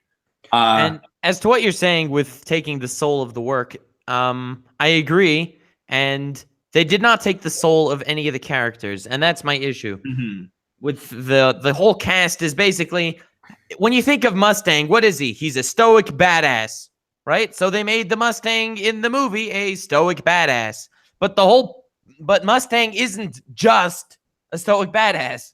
D: And as to what you're saying with taking the soul of the work, I agree. And they did not take the soul of any of the characters, and that's my issue. With the whole cast is basically, when you think of Mustang, what is he? He's a stoic badass. Right? So they made the Mustang in the movie a stoic badass. But Mustang isn't just a stoic badass.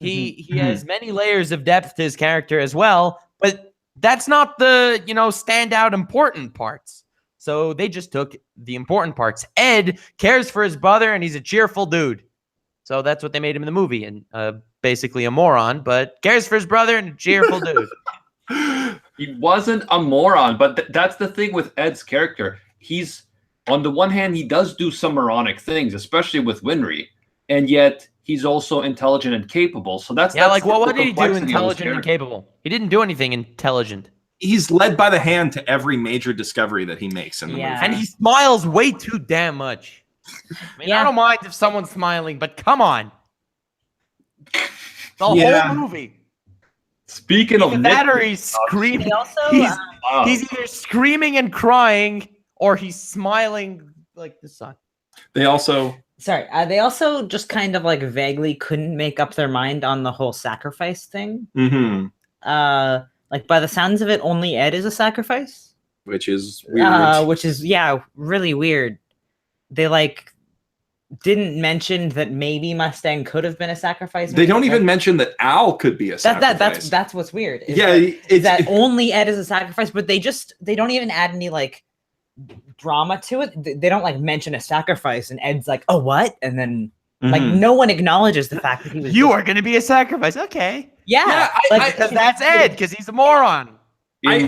D: He has many layers of depth to his character as well, but that's not the, standout important parts. So they just took the important parts. Ed cares for his brother and he's a cheerful dude. So that's what they made him in the movie, and basically a moron, but cares for his brother and a cheerful dude.
A: He wasn't a moron, but that's the thing with Ed's character. He's, on the one hand, he does do some moronic things, especially with Winry, and yet he's also intelligent and capable. So that's
D: what did he do intelligent and capable? He didn't do anything intelligent.
B: He's led by the hand to every major discovery that he makes in the movie.
D: And he smiles way too damn much. I mean, I don't mind if someone's smiling, but come on. The whole movie.
A: Speaking of
D: that, or he's screaming. He's either screaming and crying, or he's smiling like the sun.
C: They also just kind of like vaguely couldn't make up their mind on the whole sacrifice thing. Like by the sounds of it, only Ed is a sacrifice,
B: which is weird.
C: Which is really weird. They didn't mention that maybe Mustang could have been a sacrifice.
B: They don't even mention that Al could be a sacrifice.
C: That's what's weird.
B: Is
C: that only Ed is a sacrifice, but they don't even add any drama to it. They don't mention a sacrifice, and Ed's like, "Oh, what?" And then no one acknowledges the fact that he was.
D: You are going to be a sacrifice, okay?
C: Yeah,
D: because that's Ed, because he's a moron.
A: In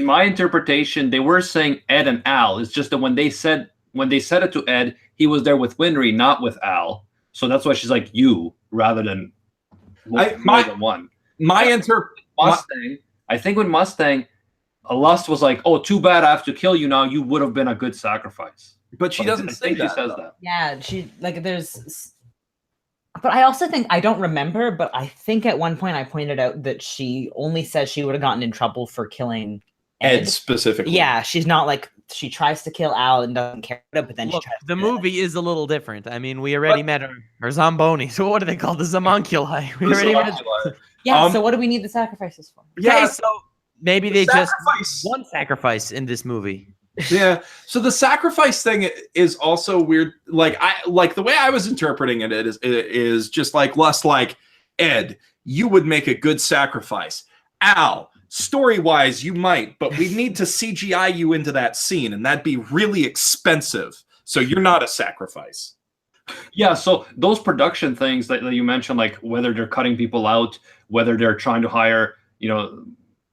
A: my interpretation, they were saying Ed and Al. It's just that when they said it to Ed, he was there with Winry, not with Al. So that's why she's like you rather than more than one. I think when Mustang, Lust was like, "Oh, too bad, I have to kill you now. You would have been a good sacrifice."
B: But she doesn't say that.
A: She says that.
C: Yeah, there's. But I also think, I don't remember, but I think at one point I pointed out that she only says she would have gotten in trouble for killing
B: Ed specifically.
C: Yeah, she's not she tries to kill Al and doesn't care about it, but then
D: the movie is a little different. I mean, we already met her Zamboni. So what are they called? The Zamonculi. We already met.
C: Yeah, so what do we need the sacrifices for?
D: Okay, so maybe they just one sacrifice in this movie.
B: Yeah. So the sacrifice thing is also weird. The way I was interpreting it is just Lust, Ed, you would make a good sacrifice. Al, story-wise, you might, but we need to CGI you into that scene, and that'd be really expensive. So you're not a sacrifice.
A: Yeah, so those production things that you mentioned, whether they're cutting people out, whether they're trying to hire,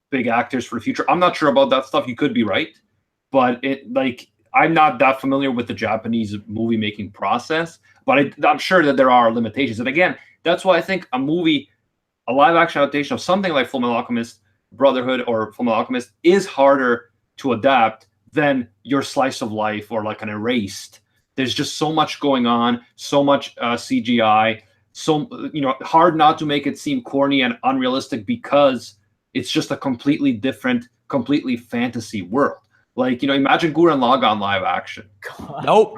A: big actors for the future, I'm not sure about that stuff. You could be right. But I'm not that familiar with the Japanese movie making process, but I'm sure that there are limitations. And again, that's why I think a live action adaptation of something like Fullmetal Alchemist Brotherhood or Fullmetal Alchemist is harder to adapt than your slice of life or an Erased. There's just so much going on, so much CGI, so hard not to make it seem corny and unrealistic because it's just a completely different, completely fantasy world. Imagine Gurren Lagann live action.
C: God.
D: Nope.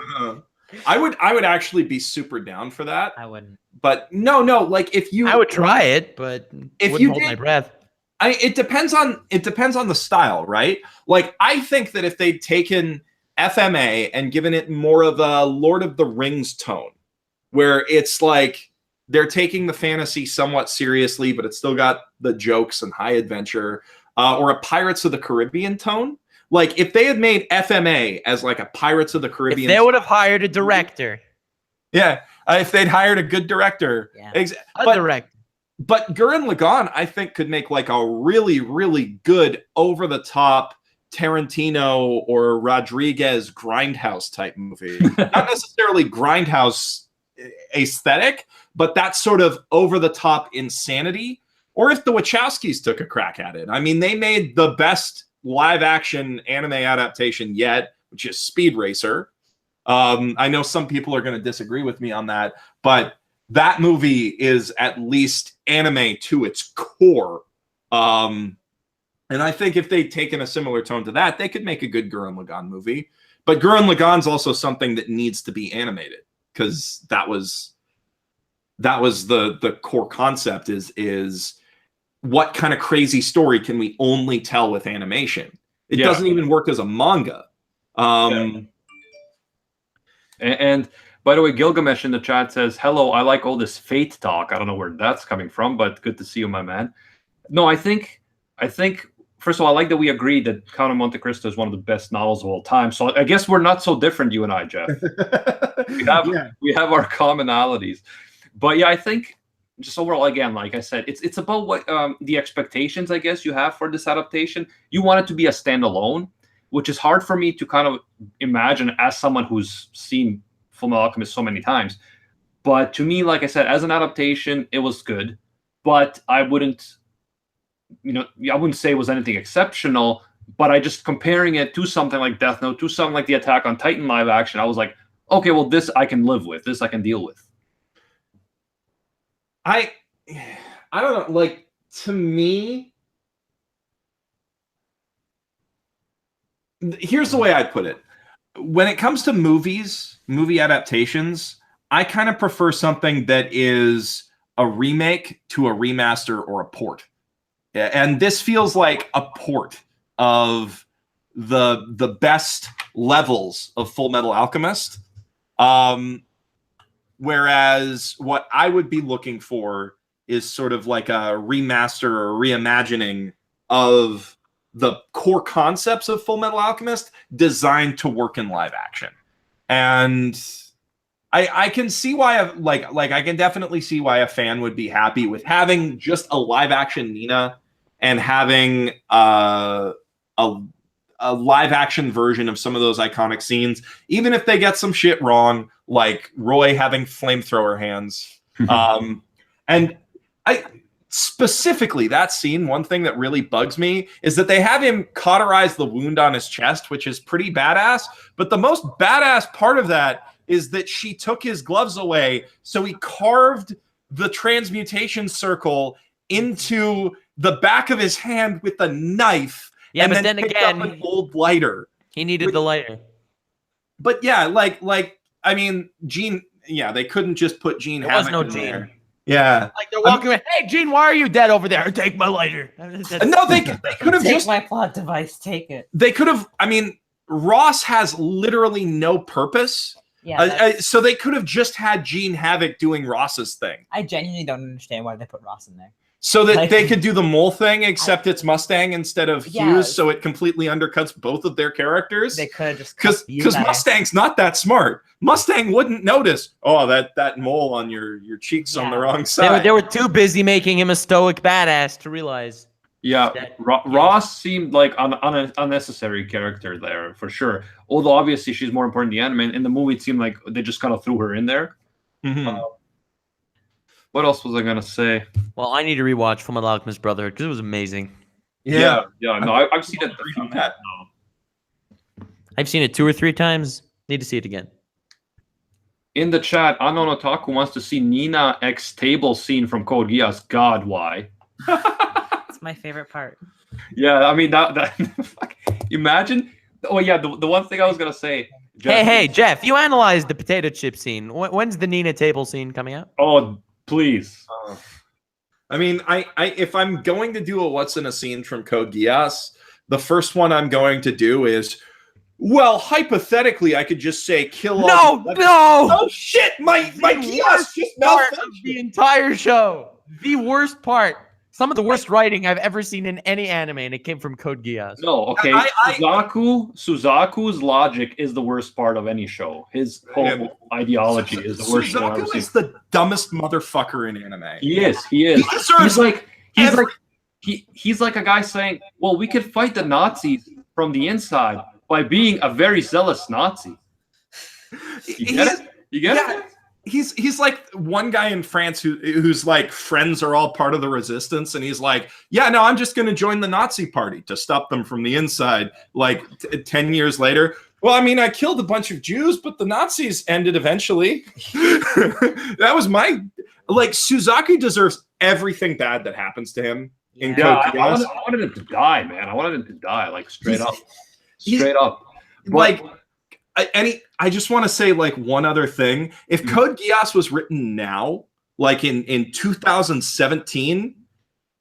B: I would actually be super down for that.
C: I wouldn't.
B: But no, if you,
D: I would try it, but
B: if you
D: hold my breath.
B: It depends on the style, right? I think that if they'd taken FMA and given it more of a Lord of the Rings tone, where it's like they're taking the fantasy somewhat seriously, but it's still got the jokes and high adventure, or a Pirates of the Caribbean tone. Like if they had made FMA as like a Pirates of the Caribbean,
D: If they would have hired a director.
B: Yeah, if they'd hired a good director,
C: Yeah.
D: Director.
B: But Gurren Lagann, I think, could make like a really, really good over-the-top Tarantino or Rodriguez Grindhouse type movie. Not necessarily Grindhouse aesthetic, but that sort of over-the-top insanity. Or if the Wachowskis took a crack at it. I mean, they made the best live-action anime adaptation yet, which is Speed Racer. I know some people are going to disagree with me on that, but that movie is at least anime to its core. And I think if they'd taken a similar tone to that, they could make a good Gurren Lagann movie. But Gurren Lagann's also something that needs to be animated, because that was the core concept is what kind of crazy story can we only tell with animation? It doesn't even work as a manga.
A: And by the way, Gilgamesh in the chat says, hello, I like all this fate talk. I don't know where that's coming from, but good to see you, my man. No, I think, first of all, I like that we agreed that Count of Monte Cristo is one of the best novels of all time. So I guess we're not so different, you and I, Jeff. We have our commonalities. But yeah, I think just overall, again, like I said, it's about what the expectations, I guess, you have for this adaptation. You want it to be a standalone, which is hard for me to kind of imagine as someone who's seen Fullmetal Alchemist so many times. But to me, like I said, as an adaptation, it was good. But I wouldn't say it was anything exceptional. But I just comparing it to something like Death Note, to something like the Attack on Titan live action, I was like, okay, well, this I can live with. This I can deal with.
B: I don't know. Like, to me, here's the way I'd put it. When it comes to movie adaptations, I kind of prefer something that is a remake to a remaster or a port. And this feels like a port of the best levels of Fullmetal Alchemist. Whereas what I would be looking for is sort of like a remaster or reimagining of the core concepts of Fullmetal Alchemist designed to work in live action. And I can see why I can definitely see why a fan would be happy with having just a live action Nina and having a live action version of some of those iconic scenes, even if they get some shit wrong, like Roy having flamethrower hands. And I specifically, that scene, one thing that really bugs me is that they have him cauterize the wound on his chest, which is pretty badass. But the most badass part of that is that she took his gloves away, so he carved the transmutation circle into the back of his hand with a knife.
D: Yeah,
B: and
D: but then
B: picked
D: again,
B: up an old lighter.
D: he needed the lighter.
B: But yeah, I mean, Gene. Yeah, they couldn't just put Gene.
D: There was
B: Havoc
D: no
B: in
D: Gene.
B: there. Yeah,
D: Like they're walking away. Hey, Gene, why are you dead over there? Take my lighter.
B: no, they could have
C: Take
B: just.
C: my plot device. Take it.
B: They could have. I mean, Ross has literally no purpose.
C: Yeah.
B: So they could have just had Gene Havoc doing Ross's thing.
C: I genuinely don't understand why they put Ross in there.
B: So that
C: Like-
B: they could do the mole thing, except it's Mustang instead of
C: Yeah.
B: Hughes, so it completely undercuts both of their characters.
C: They could have just
B: Because Mustang's not that smart. Mustang wouldn't notice. Oh, that mole on your cheeks on the
C: Yeah.
B: wrong side.
D: They were too busy making him a stoic badass to realize.
A: Yeah, Ross seemed like an unnecessary character there, for sure. Although, obviously, she's more important in the anime. In the movie, it seemed like they just kind of threw her in there.
B: Mhm.
A: What else was I going to say?
D: Well, I need to rewatch Fullmetal Alchemist Brotherhood because it was amazing.
A: Yeah. No, I've seen it.
B: on that.
D: I've seen it 2 or 3 times. Need to see it again.
A: In the chat, Unknown Otaku wants to see Nina X table scene from Code Geass. God, why?
C: That's my favorite part.
A: Yeah, I mean, that fuck, imagine. Oh, yeah, the one thing I was going to say. Jeff,
D: Hey, Jeff, you analyzed the potato chip scene. When's the Nina table scene coming out?
A: Oh, please.
B: I mean, I if I'm going to do a what's in a scene from Code Geass, the first one I'm going to do is Well, hypothetically, I could just say kill
D: No,
B: all.
D: no!
B: Oh shit! My kiosk just
D: Part of
B: malfunctioned.
D: the entire show. The worst part. Some of the worst writing I've ever seen in any anime, and it came from Code Geass.
A: No, okay. Suzaku's logic is the worst part of any show. His whole ideology is the worst.
B: Suzaku is the dumbest motherfucker in anime.
A: He is. He is.
B: He deserves
A: He's like a guy saying, "Well, we could fight the Nazis from the inside by being a very zealous Nazi." You get it?
B: He's like one guy in France who's like friends are all part of the resistance, and he's like, yeah, no, I'm just going to join the Nazi party to stop them from the inside. Like 10 years later, well, I mean, I killed a bunch of Jews, but the Nazis ended eventually. That was my like. Suzaku deserves everything bad that happens to him. In
A: I wanted him to die, man. I wanted him to die, like straight up.
B: Like, I just want to say like one other thing. If Code Geass was written now, like in 2017,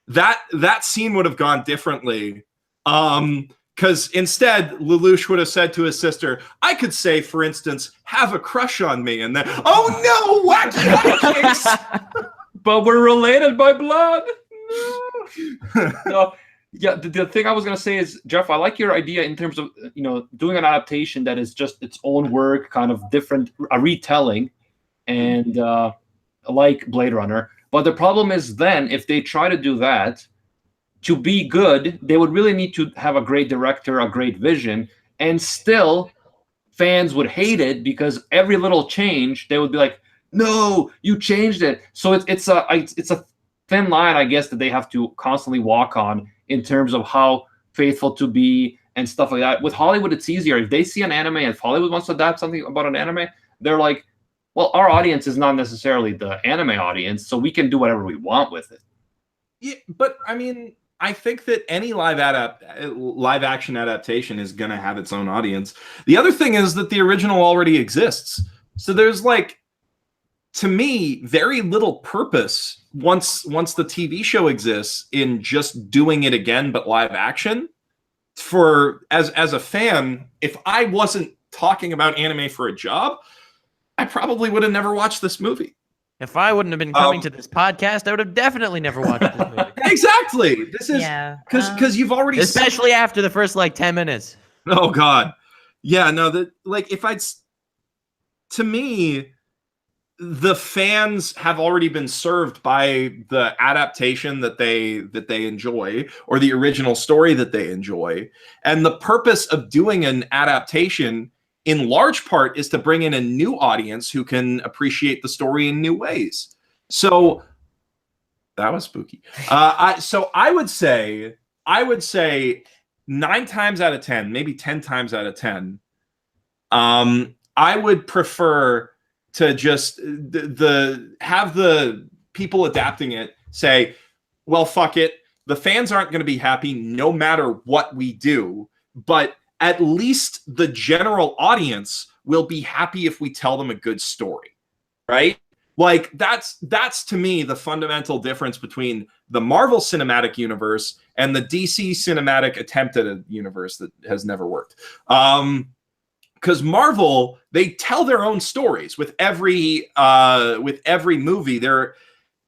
B: that scene would have gone differently. Because instead, Lelouch would have said to his sister, I could say, for instance, have a crush on me, and then, oh no, wacky kicks!
A: But we're related by blood. No. Yeah, the thing I was gonna say is, Jeff, I like your idea in terms of doing an adaptation that is just its own work, kind of different, a retelling, and like Blade Runner. But the problem is, then if they try to do that, to be good, they would really need to have a great director, a great vision, and still fans would hate it because every little change they would be like, "No, you changed it." So it's a thin line, I guess, that they have to constantly walk on in terms of how faithful to be and stuff like that. With Hollywood, it's easier. If they see an anime, if Hollywood wants to adapt something about an anime, they're like, well, our audience is not necessarily the anime audience, so we can do whatever we want with it.
B: Yeah, but I mean, I think that any live action adaptation is going to have its own audience. The other thing is that the original already exists. So there's like, to me, very little purpose once the TV show exists in just doing it again, but live action. For as a fan, if I wasn't talking about anime for a job, I probably would have never watched this movie.
D: If I wouldn't have been coming to this podcast, I would have definitely never watched this movie.
B: Exactly. This is because you've already,
D: especially after the first like 10 minutes.
B: Oh God, yeah. No, that like if I'd, to me, the fans have already been served by the adaptation that they enjoy, or the original story that they enjoy, and the purpose of doing an adaptation in large part is to bring in a new audience who can appreciate the story in new ways. So that was spooky. So I would say 9 times out of 10, maybe 10 times out of 10, I would prefer to just have the people adapting it say, well, fuck it. The fans aren't going to be happy no matter what we do, but at least the general audience will be happy if we tell them a good story, right? Like that's to me the fundamental difference between the Marvel Cinematic Universe and the DC Cinematic attempt at a universe that has never worked. Because Marvel, they tell their own stories with every movie. There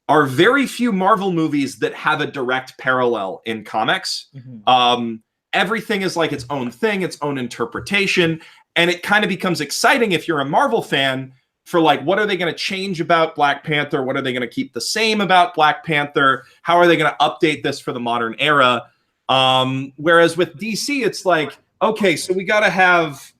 B: are very few Marvel movies that have a direct parallel in comics. Mm-hmm. Everything is like its own thing, its own interpretation, and it kind of becomes exciting if you're a Marvel fan for like, what are they going to change about Black Panther? What are they going to keep the same about Black Panther? How are they going to update this for the modern era? Whereas with DC, it's like, okay, so we got to have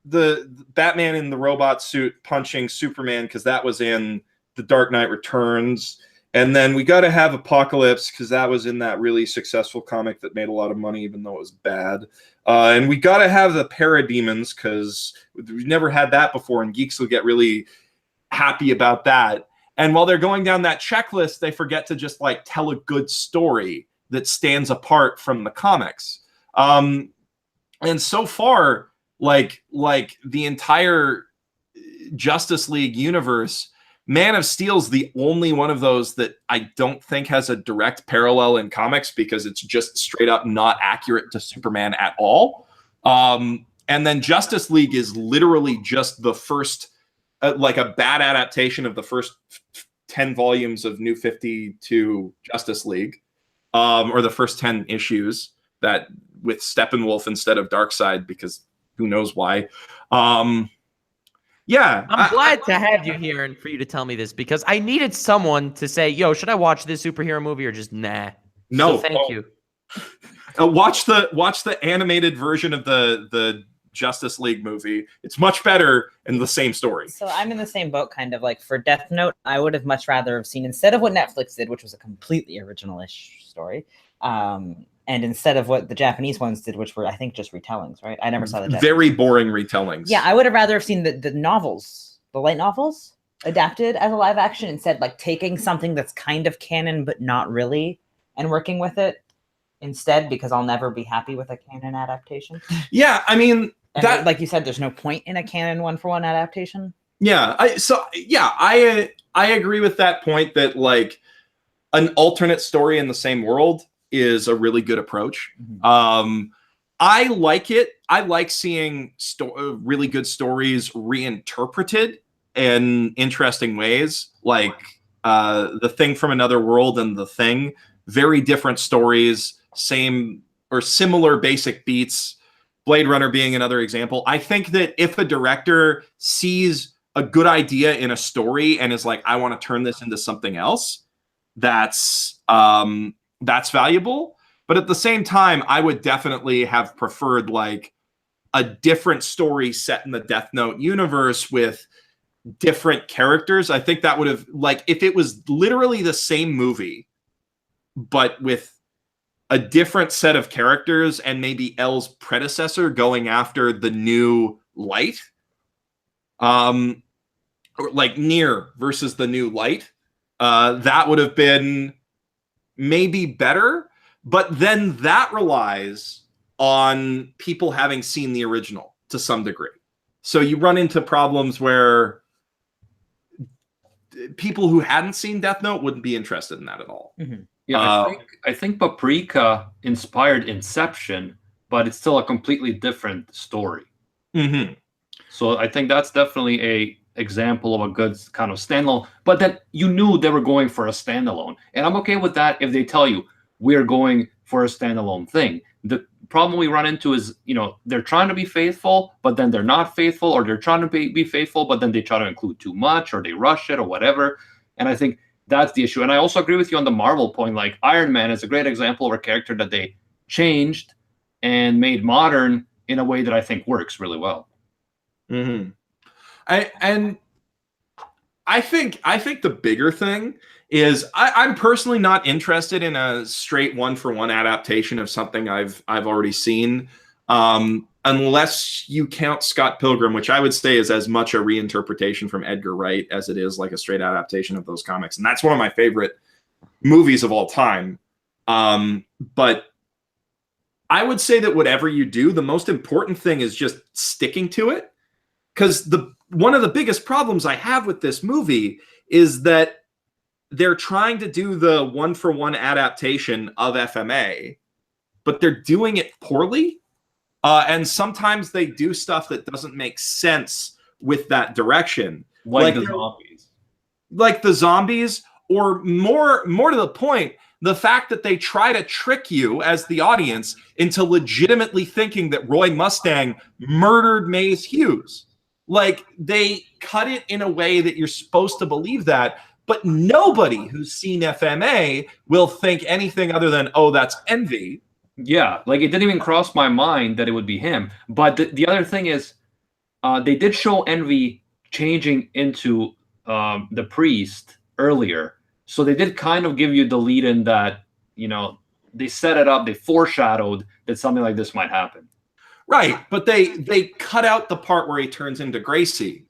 B: the Batman in the robot suit punching Superman because that was in The Dark Knight Returns. And then we got to have Apocalypse because that was in that really successful comic that made a lot of money, even though it was bad. And we got to have the Parademons because we've never had that before, and geeks will get really happy about that. And while they're going down that checklist, they forget to just like tell a good story that stands apart from the comics. And so far, like the entire Justice League universe, Man of Steel's the only one of those that I don't think has a direct parallel in comics because it's just straight up not accurate to Superman at all. And And then Justice League is literally just the first, like a bad adaptation of the first 10 volumes of New 52 Justice League, or the first 10 issues that with Steppenwolf instead of Darkseid, because who knows why. Yeah.
D: I'm glad to have you here and for you to tell me this, because I needed someone to say, yo, should I watch this superhero movie or just nah?
B: No.
D: So thank you.
B: Watch the animated version of the Justice League movie. It's much better and the same story.
C: So I'm in the same boat, kind of like for Death Note. I would have much rather have seen, instead of what Netflix did, which was a completely original-ish story, and instead of what the Japanese ones did, which were, I think, just retellings, right? I never saw the Japanese.
B: Very boring retellings.
C: Yeah, I would have rather have seen the novels, the light novels, adapted as a live action, instead, like taking something that's kind of canon but not really, and working with it instead, because I'll never be happy with a canon adaptation.
B: Yeah, I mean,
C: and that, like you said, there's no point in a canon one-for-one adaptation.
B: Yeah, I agree with that point, that like an alternate story in the same world is a really good approach. Mm-hmm. I like it. I like seeing really good stories reinterpreted in interesting ways, like The Thing from Another World and The Thing. Very different stories, same or similar basic beats. Blade Runner being another example. I think that if a director sees a good idea in a story and is like, I want to turn this into something else, that's valuable. But at the same time, I would definitely have preferred like a different story set in the Death Note universe with different characters. I think that would have, like, if it was literally the same movie, but with a different set of characters and maybe L's predecessor going after the new light, or like Nier versus the new light, that would have been maybe better. But then that relies on people having seen the original to some degree. So you run into problems where people who hadn't seen Death Note wouldn't be interested in that at all.
A: Mm-hmm. Yeah, I think Paprika inspired Inception, but it's still a completely different story.
B: Mm-hmm.
A: So I think that's definitely a example of a good kind of standalone. But then you knew they were going for a standalone, and I'm okay with that if they tell you we're going for a standalone thing. The problem we run into is, you know, they're trying to be faithful, but then they're not faithful, or they're trying to be faithful, but then they try to include too much, or they rush it, or whatever. And I think that's the issue. And I also agree with you on the Marvel point. Like Iron Man is a great example of a character that they changed and made modern in a way that I think works really well.
B: Mm-hmm. I think the bigger thing is I'm personally not interested in a straight one-for-one adaptation of something I've already seen, unless you count Scott Pilgrim, which I would say is as much a reinterpretation from Edgar Wright as it is like a straight adaptation of those comics. And that's one of my favorite movies of all time. But I would say that whatever you do, the most important thing is just sticking to it. Because one of the biggest problems I have with this movie is that they're trying to do the one-for-one adaptation of FMA, but they're doing it poorly. And sometimes they do stuff that doesn't make sense with that direction.
A: Like the zombies.
B: Like the zombies, or more to the point, the fact that they try to trick you as the audience into legitimately thinking that Roy Mustang murdered Maze Hughes. Like, they cut it in a way that you're supposed to believe that, but nobody who's seen FMA will think anything other than, oh, that's Envy.
A: Yeah, like it didn't even cross my mind that it would be him. But the other thing is, they did show Envy changing into the priest earlier. So they did kind of give you the lead in that, you know, they set it up, they foreshadowed that something like this might happen.
B: Right, but they cut out the part where he turns into Gracie,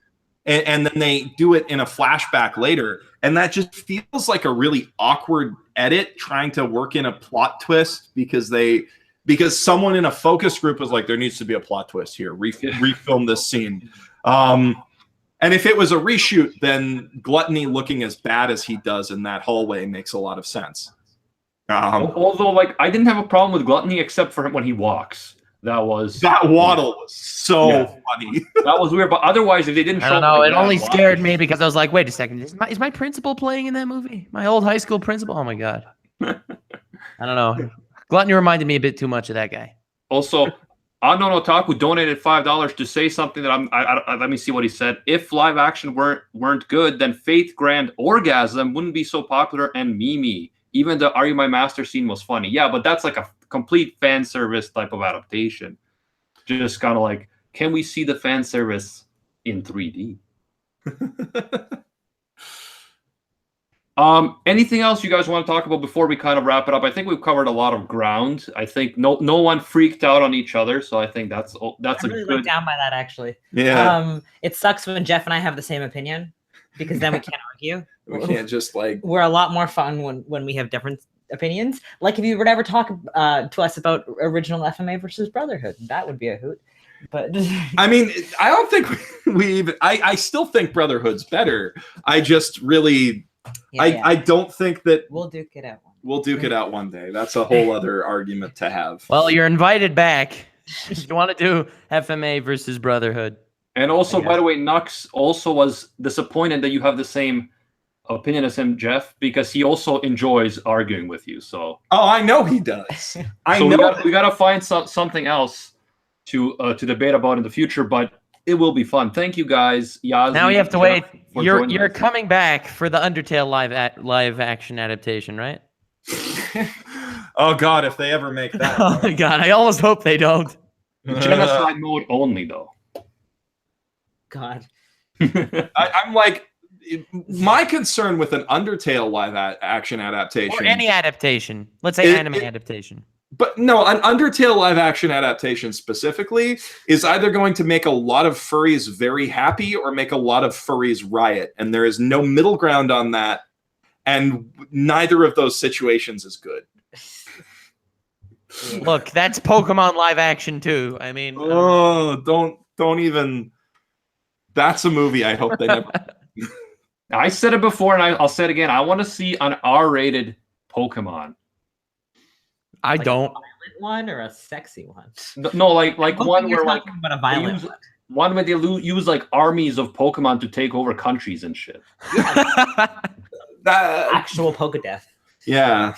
B: and then they do it in a flashback later, and that just feels like a really awkward edit trying to work in a plot twist because someone in a focus group was like, there needs to be a plot twist here, refilm this scene. And if it was a reshoot, then Gluttony looking as bad as he does in that hallway makes a lot of sense.
A: Although, like, I didn't have a problem with Gluttony except for when he walks. That
B: waddle was so funny.
A: That was weird. But otherwise, if they didn't,
D: I don't know. It only scared me because I was like, wait a second, is my principal playing in that movie? My old high school principal? Oh my god. I don't know. Gluttony reminded me a bit too much of that guy.
A: Also, AnimeUproar donated $5 to say something that let me see what he said. If live action weren't good, then Faith Grand Orgasm wouldn't be so popular and memey. Even the Are You My Master scene was funny. Yeah, but that's like a complete fan service type of adaptation. Just kind of like, can we see the fan service in 3D? Anything else you guys want to talk about before we kind of wrap it up? I think we've covered a lot of ground. I think no one freaked out on each other, so I think that's
C: I'm really
A: a good.
C: let down by that actually.
B: Yeah.
C: It sucks when Jeff and I have the same opinion because then we can't argue.
B: We can't just like.
C: We're a lot more fun when we have different opinions. Like if you were to ever talk to us about original FMA versus Brotherhood, that would be a hoot. But
B: I mean, I don't think we even. I still think Brotherhood's better. I just really. I don't think that
C: we'll duke it out.
B: We'll duke it out one day. That's a whole other argument to have.
D: Well, you're invited back. You want to do FMA versus Brotherhood.
A: And also, by the way, Nux also was disappointed that you have the same opinion as him, Jeff, because he also enjoys arguing with you. So.
B: Oh, I know he does. I know.
A: We gotta find something else to debate about in the future, but it will be fun. Thank you guys. Yaz,
D: now you have to wait. You're
A: us.
D: coming back for the Undertale live action adaptation, right?
B: Oh God, if they ever make that.
D: Oh my God, I almost hope they don't.
A: Genocide mode only, though.
C: God.
B: I'm like, my concern with an Undertale live action adaptation,
D: or any adaptation, let's say anime adaptation.
B: But no, an Undertale live action adaptation specifically is either going to make a lot of furries very happy or make a lot of furries riot. And there is no middle ground on that. And neither of those situations is good.
D: Look, that's Pokemon live action too. I mean,
B: don't even. That's a movie I hope they never.
A: I said it before, and I'll say it again. I want to see an R-rated Pokemon.
D: I don't.
C: A violent one or a sexy one?
A: No, like one where like
C: about a violent
A: one where they use like armies of Pokemon to take over countries and shit.
C: Actual Pokedeath.
B: Yeah.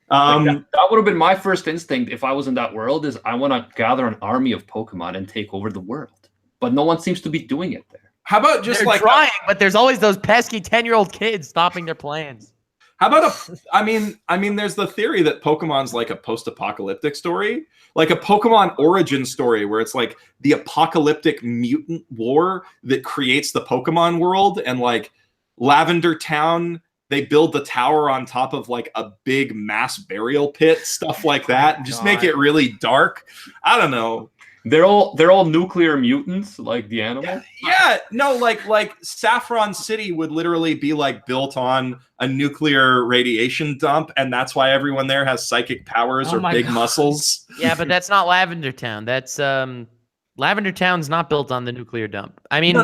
A: That would have been my first instinct if I was in that world. Is I want to gather an army of Pokemon and take over the world, but no one seems to be doing it there.
B: How about just
D: They're trying, but there's always those pesky 10-year-old kids stopping their plans.
B: How about I mean, there's the theory that Pokemon's like a post-apocalyptic story, like a Pokemon origin story where it's like the apocalyptic mutant war that creates the Pokemon world, and like Lavender Town, they build the tower on top of like a big mass burial pit, stuff like that, and just make it really dark. I don't know.
A: They're all nuclear mutants, like the animal.
B: Yeah, no, like Saffron City would literally be like built on a nuclear radiation dump, and that's why everyone there has psychic powers or big muscles.
D: Yeah, but that's not Lavender Town. That's Lavender Town's not built on the nuclear dump. I mean,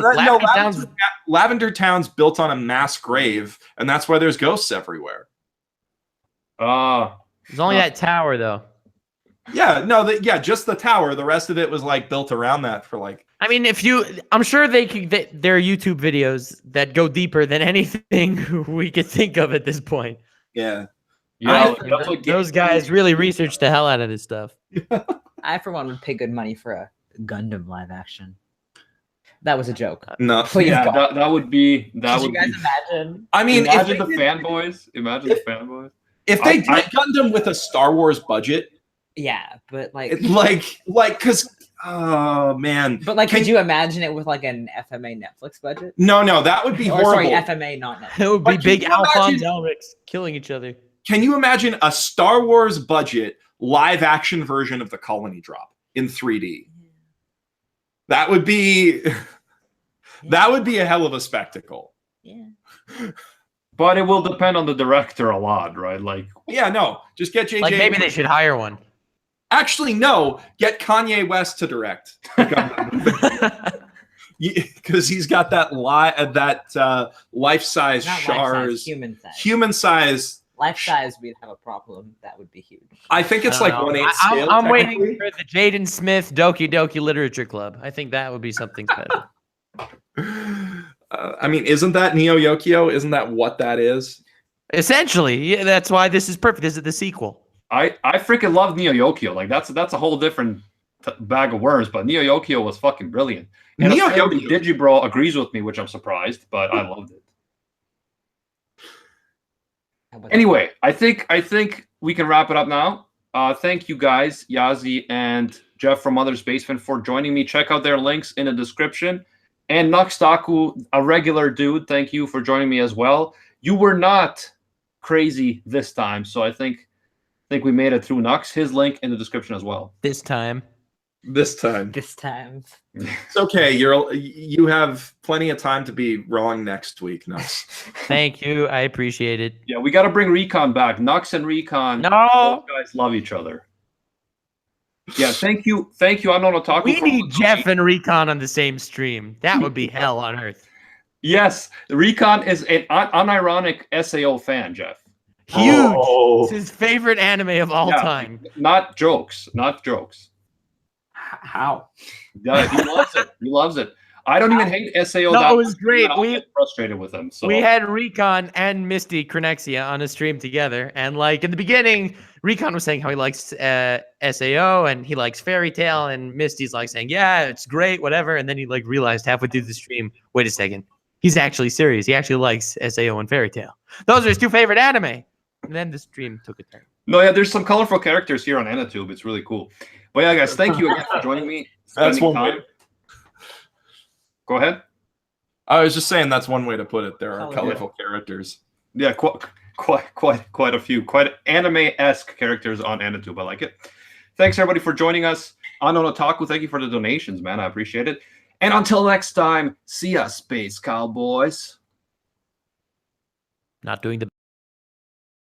B: Lavender Town's built on a mass grave, and that's why there's ghosts everywhere.
D: There's only that tower though.
B: Yeah, no, just the tower. The rest of it was like built around that for like. I mean,
D: I'm sure there are YouTube videos that go deeper than anything we could think of at this point.
B: Yeah,
D: those guys really researched the hell out of this stuff.
C: I, for one, would pay good money for a Gundam live action. That was a joke.
B: No,
C: please.
A: Yeah, that would be. That
C: Could
A: would
C: you guys imagine?
B: I mean,
A: imagine the fanboys. Imagine the fanboys.
B: If they did Gundam with a Star Wars budget.
C: Yeah, but like
B: because oh man,
C: but like, could you imagine it with like an FMA Netflix budget?
B: No, that would be horrible.
C: Sorry, FMA, not Netflix.
D: It would be big Alphonse Elrics killing each other.
B: Can you imagine a Star Wars budget live action version of the Colony Drop in 3D? That would be a hell of a spectacle.
C: Yeah.
A: But it will depend on the director a lot, right? Like,
B: yeah, no, just get JJ.
D: Like maybe they should hire one.
B: Actually, no, get Kanye West to direct. Because he's got that life-size Shars,
C: human size.
B: Human size.
C: Life size, we'd have a problem. That would be huge.
B: I think it's like 1/8 scale.
D: I'm waiting
B: technically.
D: for the Jaden Smith Doki Doki Literature Club. I think that would be something special.
B: I mean, isn't that Neo Yokio? Isn't that what that is?
D: Essentially, yeah, that's why this is perfect. This is the sequel.
A: I freaking love Neo Yokio. Like that's a whole different bag of worms. But Neo Yokio was fucking brilliant. And
B: Neo
A: apparently
B: Yokio.
A: Digibro agrees with me, which I'm surprised, but I loved it. Anyway, I think we can wrap it up now. Thank you guys, Yazi and Jeff from Mother's Basement, for joining me. Check out their links in the description. And Nux Taku, a regular dude, thank you for joining me as well. You were not crazy this time, so I think we made it through Nux. His link in the description as well.
D: This time.
C: This time.
B: It's okay. You have plenty of time to be wrong next week, Nux.
D: Thank you. I appreciate it.
A: Yeah, we got to bring Recon back. Nux and Recon,
D: No.
A: those guys love each other. Yeah, thank you. I don't know Taku.
D: We need Jeff and Recon on the same stream. That would be hell on earth.
A: Yes, Recon is an unironic SAO fan, Jeff.
D: Huge.
B: Oh.
D: It's his favorite anime of all
A: Yeah.
D: time.
A: Not jokes.
B: How?
A: Yeah, he loves it. He loves it. I don't even hate SAO.
D: No,
A: that
D: it was
A: much,
D: great.
A: and I'll get frustrated with him. So
D: We had Recon and Misty Cronexia on a stream together, and like in the beginning, Recon was saying how he likes SAO and he likes Fairy Tail, and Misty's like saying, "Yeah, it's great, whatever." And then he like realized halfway through the stream, wait a second, he's actually serious. He actually likes SAO and Fairy Tail. Those are his two favorite anime. And then the stream took a turn.
A: No, yeah, there's some colorful characters here on AnimeUproar. It's really cool. But yeah, guys, thank you again for joining me.
B: That's
A: spending
B: one way.
A: time. Go ahead.
B: I was just saying that's one way to put it. There are
C: Colorful.
B: colorful characters.
A: Yeah, quite a few, quite anime-esque characters on AnimeUproar. I like it. Thanks everybody for joining us. Anon Otaku, thank you for the donations, man. I appreciate it. And until next time, see ya, Space Cowboys.
D: Not doing the